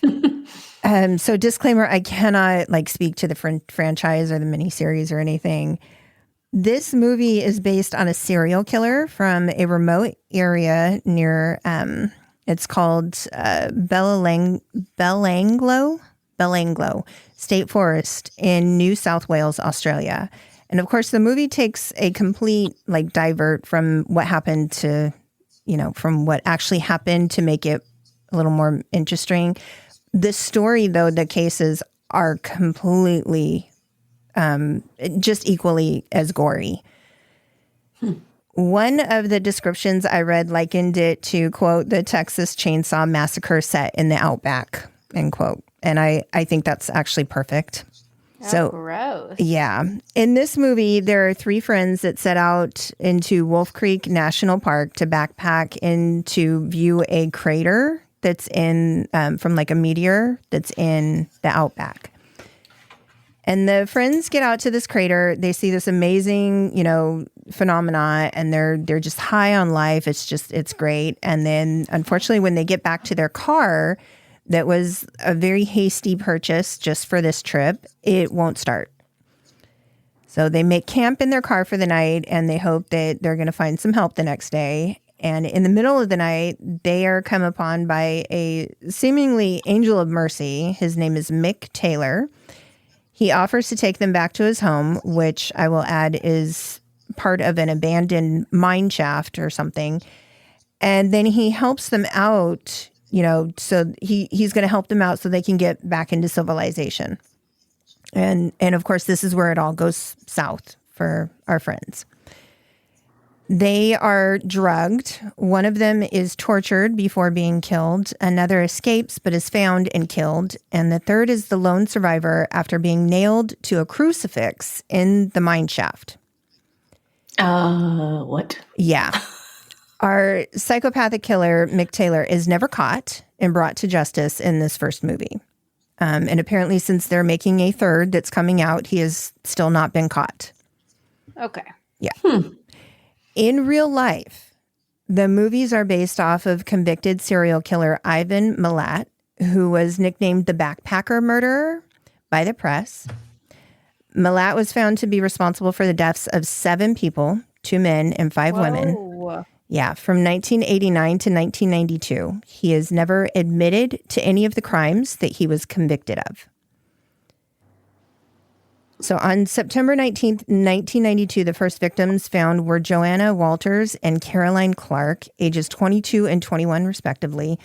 S2: So disclaimer: I cannot speak to the franchise or the miniseries or anything. This movie is based on a serial killer from a remote area near. It's called Belanglo State Forest in New South Wales, Australia. And of course, the movie takes a complete divert from what happened to, from what actually happened to make it a little more interesting. The story, though, the cases are completely just equally as gory. One of the descriptions I read likened it to, quote, the Texas Chainsaw Massacre set in the Outback, end quote. And I think that's actually perfect.
S3: Oh,
S2: so
S3: gross.
S2: Yeah. In this movie, there are 3 friends that set out into Wolf Creek National Park to backpack and to view a crater that's in, from a meteor that's in the Outback. And the friends get out to this crater. They see this amazing, phenomena, and they're just high on life. It's great. And then, unfortunately, when they get back to their car, that was a very hasty purchase just for this trip, it won't start. So they make camp in their car for the night, and they hope that they're going to find some help the next day. And in the middle of the night, they are come upon by a seemingly angel of mercy. His name is Mick Taylor. He offers to take them back to his home, which I will add is part of an abandoned mine shaft or something. And then he helps them out, so he's going to help them out so they can get back into civilization. And of course, this is where it all goes south for our friends. They are drugged. One of them is tortured before being killed. Another escapes but is found and killed. And the third is the lone survivor after being nailed to a crucifix in the mine shaft.
S4: What?
S2: Yeah. Our psychopathic killer, Mick Taylor, is never caught and brought to justice in this first movie. And apparently, since they're making a third that's coming out, he has still not been caught.
S3: Okay.
S2: Yeah. In real life, the movies are based off of convicted serial killer Ivan Milat, who was nicknamed the Backpacker Murderer by the press. Milat was found to be responsible for the deaths of 7 people, 2 men and 5 women. Yeah, from 1989 to 1992. He has never admitted to any of the crimes that he was convicted of. So on September 19th, 1992, the first victims found were Joanna Walters and Caroline Clark, ages 22 and 21 respectively.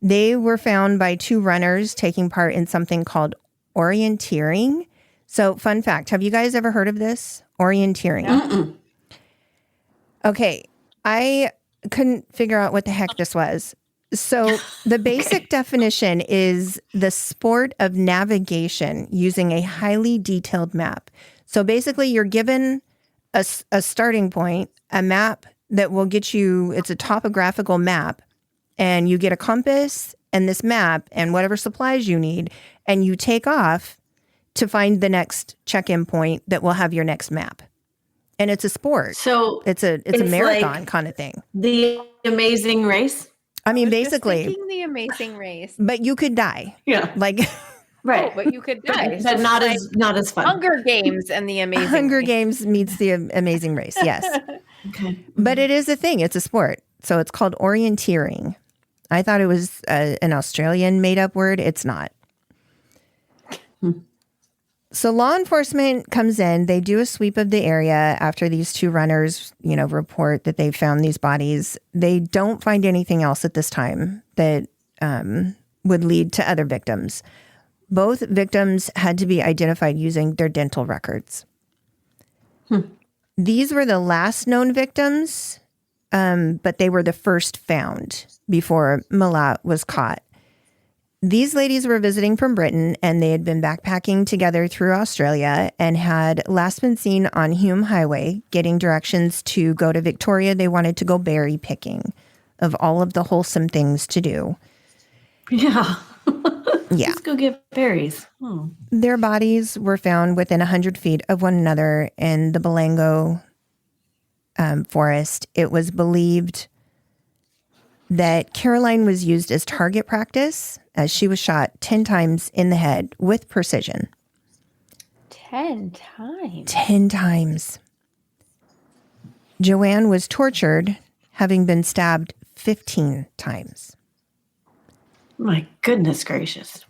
S2: They were found by 2 runners taking part in something called orienteering. So fun fact, have you guys ever heard of this? Orienteering.
S4: Mm-mm.
S2: Okay, I couldn't figure out what the heck this was. So the basic definition is the sport of navigation using a highly detailed map. So basically you're given a starting point, a map that will get you, it's a topographical map, and you get a compass and this map and whatever supplies you need, and you take off to find the next check-in point that will have your next map. And it's a sport.
S4: So
S2: it's a marathon
S4: like
S2: kind of thing.
S4: The Amazing Race?
S2: I mean,
S3: was
S2: basically.
S3: just thinking The Amazing Race.
S2: But you could die.
S4: Yeah.
S2: Like
S4: Right.
S3: Oh, but you could die.
S4: But not as fun.
S3: Hunger Games and The Amazing
S2: Hunger
S3: Race.
S2: Games meets The Amazing Race, yes.
S4: Okay.
S2: But it is a thing. It's a sport. So it's called orienteering. I thought it was an Australian made-up word. It's not. So law enforcement comes in. They do a sweep of the area after these 2 runners, report that they found these bodies. They don't find anything else at this time that would lead to other victims. Both victims had to be identified using their dental records. These were the last known victims, but they were the first found before Milat was caught. These ladies were visiting from Britain, and they had been backpacking together through Australia and had last been seen on Hume Highway getting directions to go to Victoria. They wanted to go berry picking, of all of the wholesome things to do.
S4: Yeah.
S2: Yeah.
S4: Let's go get berries. Oh.
S2: Their bodies were found within 100 feet of one another in the Balango forest. It was believed that Caroline was used as target practice as she was shot 10 times in the head with precision.
S3: 10 times?
S2: 10 times. Joanne was tortured, having been stabbed 15 times.
S4: My goodness gracious.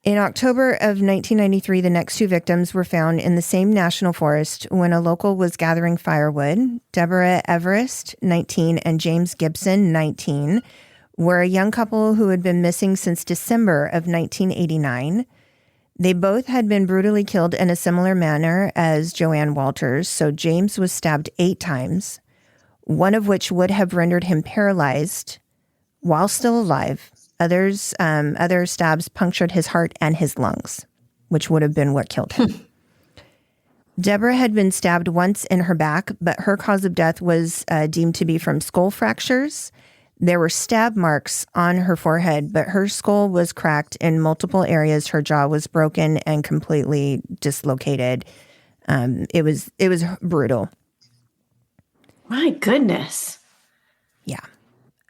S2: In October of 1993, the next 2 victims were found in the same national forest when a local was gathering firewood. Deborah Everest, 19, and James Gibson, 19, were a young couple who had been missing since December of 1989. They both had been brutally killed in a similar manner as Joanne Walters. So James was stabbed 8 times, one of which would have rendered him paralyzed while still alive. Other stabs punctured his heart and his lungs, which would have been what killed him. Deborah had been stabbed once in her back, but her cause of death was deemed to be from skull fractures. There were stab marks on her forehead, but her skull was cracked in multiple areas. Her jaw was broken and completely dislocated. It was brutal.
S4: My goodness.
S2: Yeah.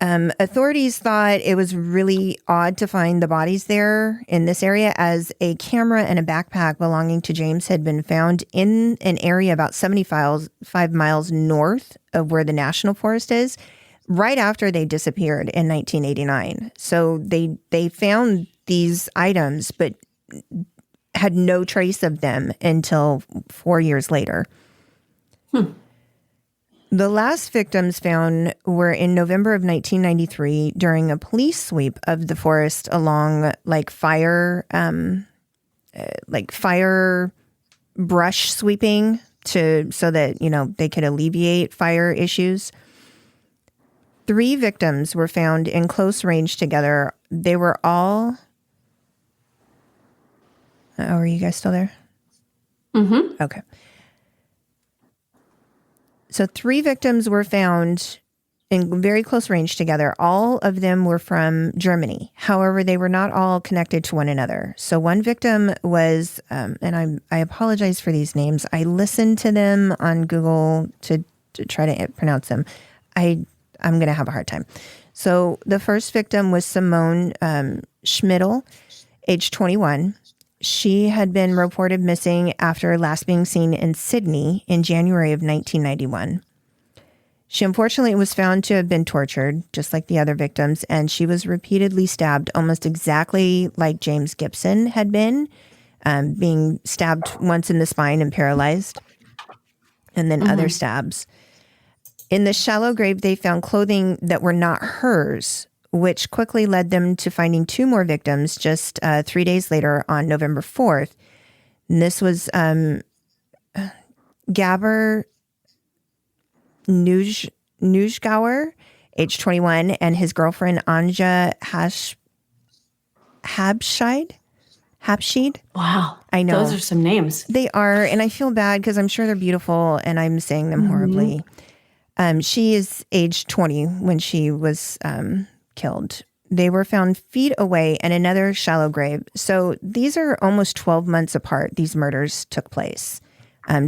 S2: Authorities thought it was really odd to find the bodies there in this area, as a camera and a backpack belonging to James had been found in an area about 75 miles north of where the national forest is, right after they disappeared in 1989. So they found these items, but had no trace of them until 4 years later. The last victims found were in November of 1993 during a police sweep of the forest along fire brush sweeping so that, they could alleviate fire issues. 3 victims were found in close range together. They were all... Oh, are you guys still there?
S4: Mm-hmm.
S2: Okay. So 3 victims were found in very close range together. All of them were from Germany. However, they were not all connected to one another. So one victim was, and I apologize for these names. I listened to them on Google to try to pronounce them. I'm going to have a hard time. So the first victim was Simone Schmidl, age 21. She had been reported missing after last being seen in Sydney in January of 1991. She unfortunately was found to have been tortured, just like the other victims, and she was repeatedly stabbed almost exactly like James Gibson had been, being stabbed once in the spine and paralyzed, and then other stabs. In the shallow grave, they found clothing that were not hers, which quickly led them to finding 2 more victims just 3 days later on November 4th. And this was Gabor Newsgauer, age 21, and his girlfriend Anja Habschied.
S4: Wow.
S2: I know.
S4: Those are some names.
S2: They are, and I feel bad because I'm sure they're beautiful and I'm saying them horribly. She is age 20 when she was killed. They were found feet away in another shallow grave. So these are almost 12 months apart. These murders took place.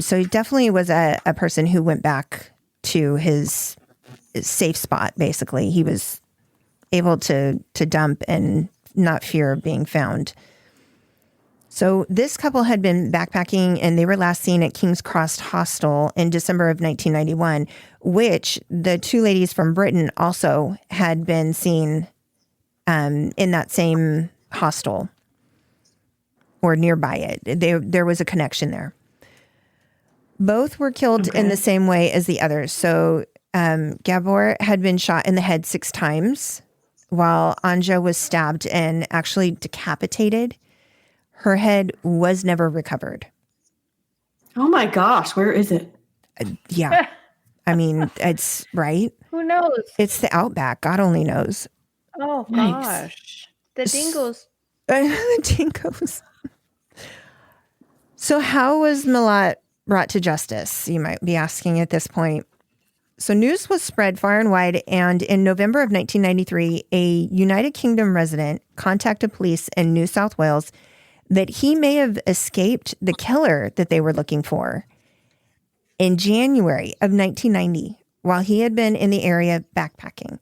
S2: So he definitely was a person who went back to his safe spot, basically. He was able to dump and not fear being found. So this couple had been backpacking, and they were last seen at King's Cross Hostel in December of 1991, which the 2 ladies from Britain also had been seen in that same hostel or nearby it. There was a connection there. Both were killed in the same way as the others. So Gabor had been shot in the head 6 times, while Anja was stabbed and actually decapitated. Her head was never recovered.
S4: Oh my gosh, where is it?
S2: Yeah. I mean, it's right.
S3: Who knows?
S2: It's the outback. God only knows.
S3: Oh,
S4: Yikes.
S3: gosh. The dingoes.
S2: The dingoes. So how was Milat brought to justice? You might be asking at this point. So news was spread far and wide, and in November of 1993, a United Kingdom resident contacted police in New South Wales that he may have escaped the killer that they were looking for in January of 1990 while he had been in the area backpacking.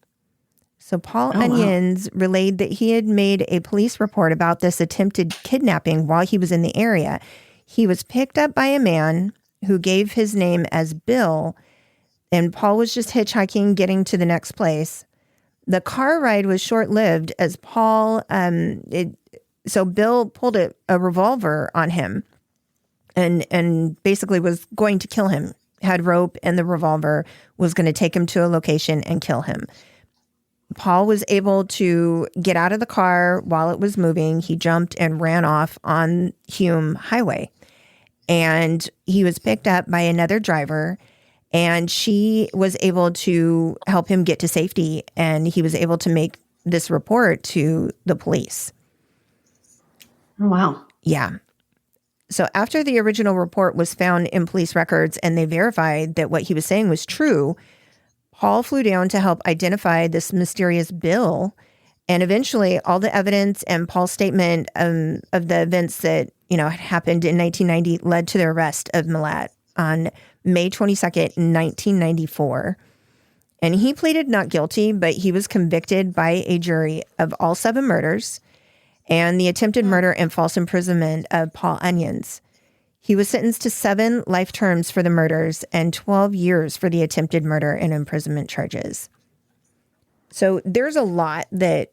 S2: So Paul Onions relayed that he had made a police report about this attempted kidnapping while he was in the area. He was picked up by a man who gave his name as Bill, and Paul was just hitchhiking, getting to the next place. The car ride was short-lived as Paul, so Bill pulled a revolver on him and basically was going to kill him, had rope and the revolver, was going to take him to a location and kill him. Paul was able to get out of the car while it was moving. He jumped and ran off on Hume Highway. And he was picked up by another driver, and she was able to help him get to safety. And he was able to make this report to the police.
S4: Oh, wow.
S2: Yeah. So after the original report was found in police records and they verified that what he was saying was true, Paul flew down to help identify this mysterious Bill. And eventually all the evidence and Paul's statement of the events that, had happened in 1990 led to the arrest of Milat on May 22nd, 1994. And he pleaded not guilty, but he was convicted by a jury of all 7 murders and the attempted murder and false imprisonment of Paul Onions. He was sentenced to 7 life terms for the murders and 12 years for the attempted murder and imprisonment charges. So there's a lot that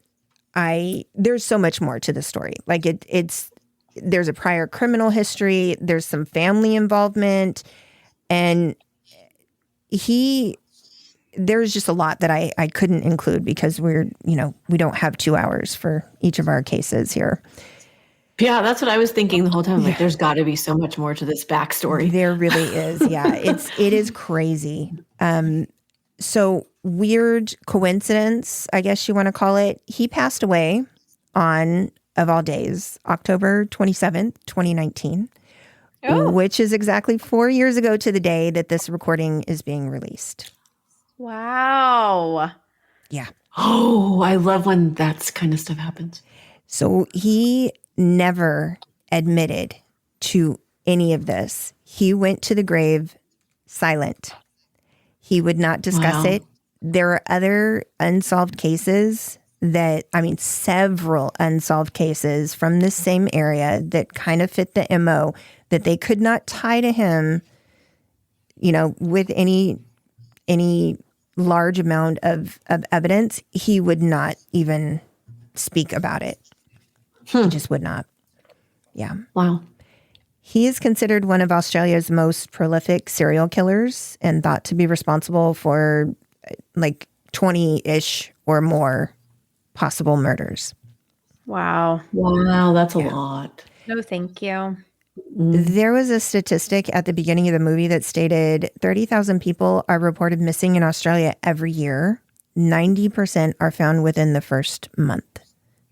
S2: there's so much more to the story. Like it's there's a prior criminal history. There's some family involvement. And there's just a lot that I couldn't include because we don't have 2 hours for each of our cases here.
S4: Yeah, that's what I was thinking the whole time. Like, there's got to be so much more to this backstory.
S2: There really is. Yeah, it is crazy. So weird coincidence, I guess you want to call it. He passed away on, of all days, October 27th, 2019, which is exactly 4 years ago to the day that this recording is being released.
S3: Wow.
S2: Yeah.
S4: Oh, I love when that kind of stuff happens.
S2: So he never admitted to any of this. He went to the grave silent. He would not discuss it. There are other unsolved cases several unsolved cases from this same area that kind of fit the MO that they could not tie to him, with any large amount of evidence. He would not even speak about it. He just would not. Yeah.
S4: Wow.
S2: He is considered one of Australia's most prolific serial killers and thought to be responsible for 20-ish or more possible murders.
S3: Wow.
S4: Wow, that's a lot.
S3: No, thank you.
S2: There was a statistic at the beginning of the movie that stated 30,000 people are reported missing in Australia every year. 90% are found within the first month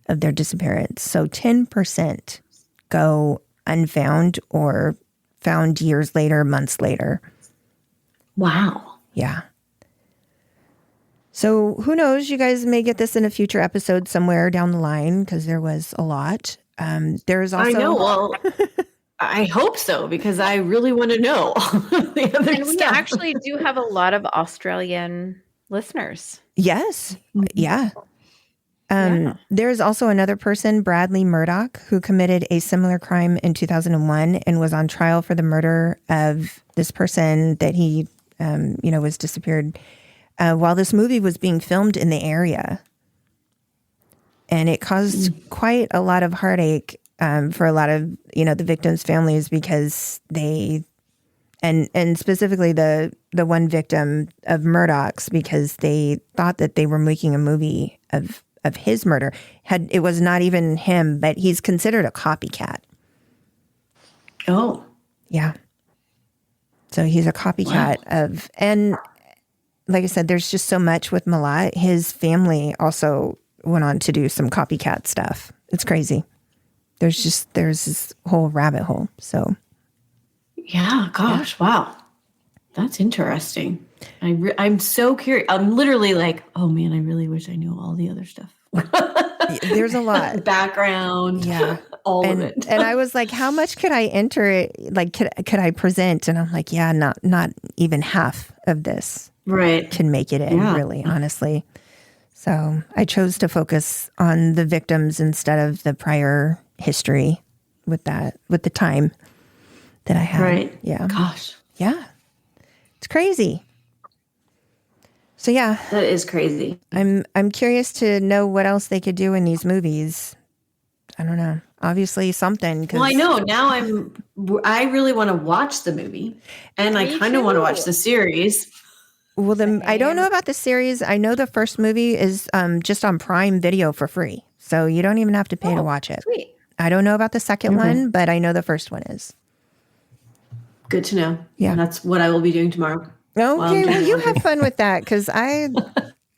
S2: of their disappearance. So 10% go unfound or found years later, months later.
S4: Wow.
S2: Yeah. So who knows? You guys may get this in a future episode somewhere down the line because there was a lot. There's also...
S4: I know. Well, I hope so because I really want to know the other
S3: And we
S4: stuff.
S3: actually do have a lot of Australian listeners.
S2: Yes. Yeah. There's also another person, Bradley Murdoch, who committed a similar crime in 2001 and was on trial for the murder of this person that he, was disappeared while this movie was being filmed in the area. And it caused quite a lot of heartache for a lot of, the victims' families because they, and specifically the one victim of Murdoch's, because they thought that they were making a movie of his murder. It was not even him, but he's considered a copycat.
S4: Oh.
S2: Yeah. So he's a copycat of, and like I said, there's just so much with Milat. His family also went on to do some copycat stuff. It's crazy. There's this whole rabbit hole. So.
S4: Yeah. Gosh. Yeah. Wow. That's interesting. I'm so curious. I'm literally like, oh man, I really wish I knew all the other stuff.
S2: There's a lot.
S4: Background.
S2: Yeah.
S4: All of it.
S2: And I was like, how much could I enter it? Like, could I present? And I'm like, yeah, not even half of this can make it in, really, honestly. So I chose to focus on the victims instead of the prior history with the time that I had.
S4: Right.
S2: Yeah.
S4: Gosh.
S2: Yeah. It's crazy. So yeah.
S4: That is crazy.
S2: I'm curious to know what else they could do in these movies. I don't know. Obviously something.
S4: Well, I know. Now I really want to watch the movie. And I kind of want to watch the series.
S2: Well, I don't know about the series. I know the first movie is just on Prime Video for free. So you don't even have to pay to watch it.
S3: Sweet.
S2: I don't know about the second one, but I know the first one is.
S4: Good to know.
S2: Yeah.
S4: And that's what I will be doing tomorrow.
S2: Okay, well, you have fun with that because I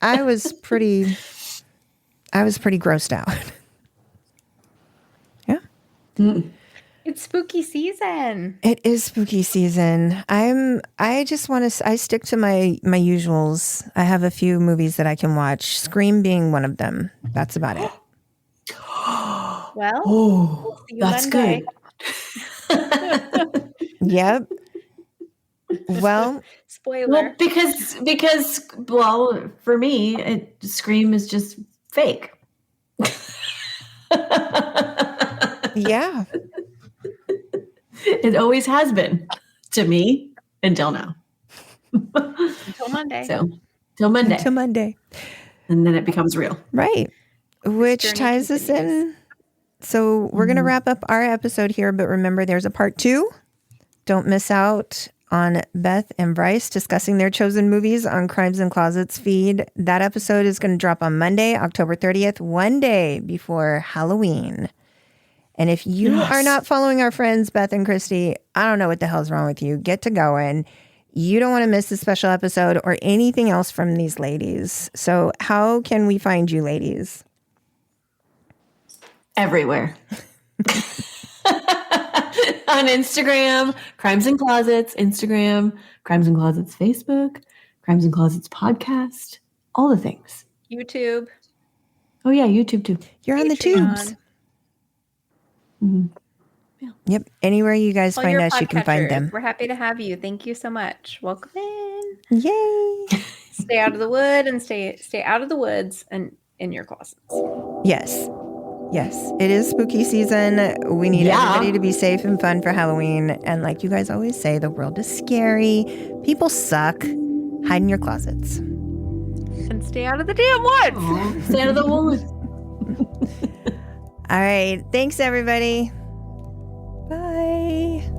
S2: was pretty grossed out. Yeah.
S3: It's spooky season.
S2: It is spooky season. I stick to my usuals. I have a few movies that I can watch. Scream being one of them. That's about it.
S3: Well,
S4: we'll see you that's Monday.
S2: Good. Yep. Well,
S3: spoiler.
S4: Well, because for me, Scream is just fake.
S2: Yeah.
S4: It always has been to me until now.
S3: Until Monday.
S4: So, till Monday.
S2: Until Monday.
S4: And then it becomes real.
S2: Right. Which ties us in So we're going to wrap up our episode here, but remember there's a part 2. Don't miss out on Beth and Brice discussing their chosen movies on Crimes and Closets feed. That episode is going to drop on Monday, October 30th, one day before Halloween. And if you are not following our friends, Beth and Cristy, I don't know what the hell's wrong with you. Get to going. You don't want to miss this special episode or anything else from these ladies. So how can we find you, ladies?
S4: Everywhere. On Instagram, Crimes and Closets, Instagram, Crimes and Closets, Facebook, Crimes and Closets podcast, all the things.
S3: YouTube.
S4: Oh, yeah, YouTube too.
S2: You're on the tubes.
S4: Mm-hmm.
S2: Yeah. Yep. Anywhere you guys find us, you can find them.
S3: We're happy to have you. Thank you so much. Welcome in.
S2: Yay.
S3: Stay out of the wood and stay out of the woods and in your closets.
S2: Yes. Yes. It is spooky season. We need everybody to be safe and fun for Halloween. And like you guys always say, the world is scary. People suck. Hide in your closets.
S3: And stay out of the damn woods.
S4: Stay out of the woods.
S2: All right. Thanks, everybody. Bye.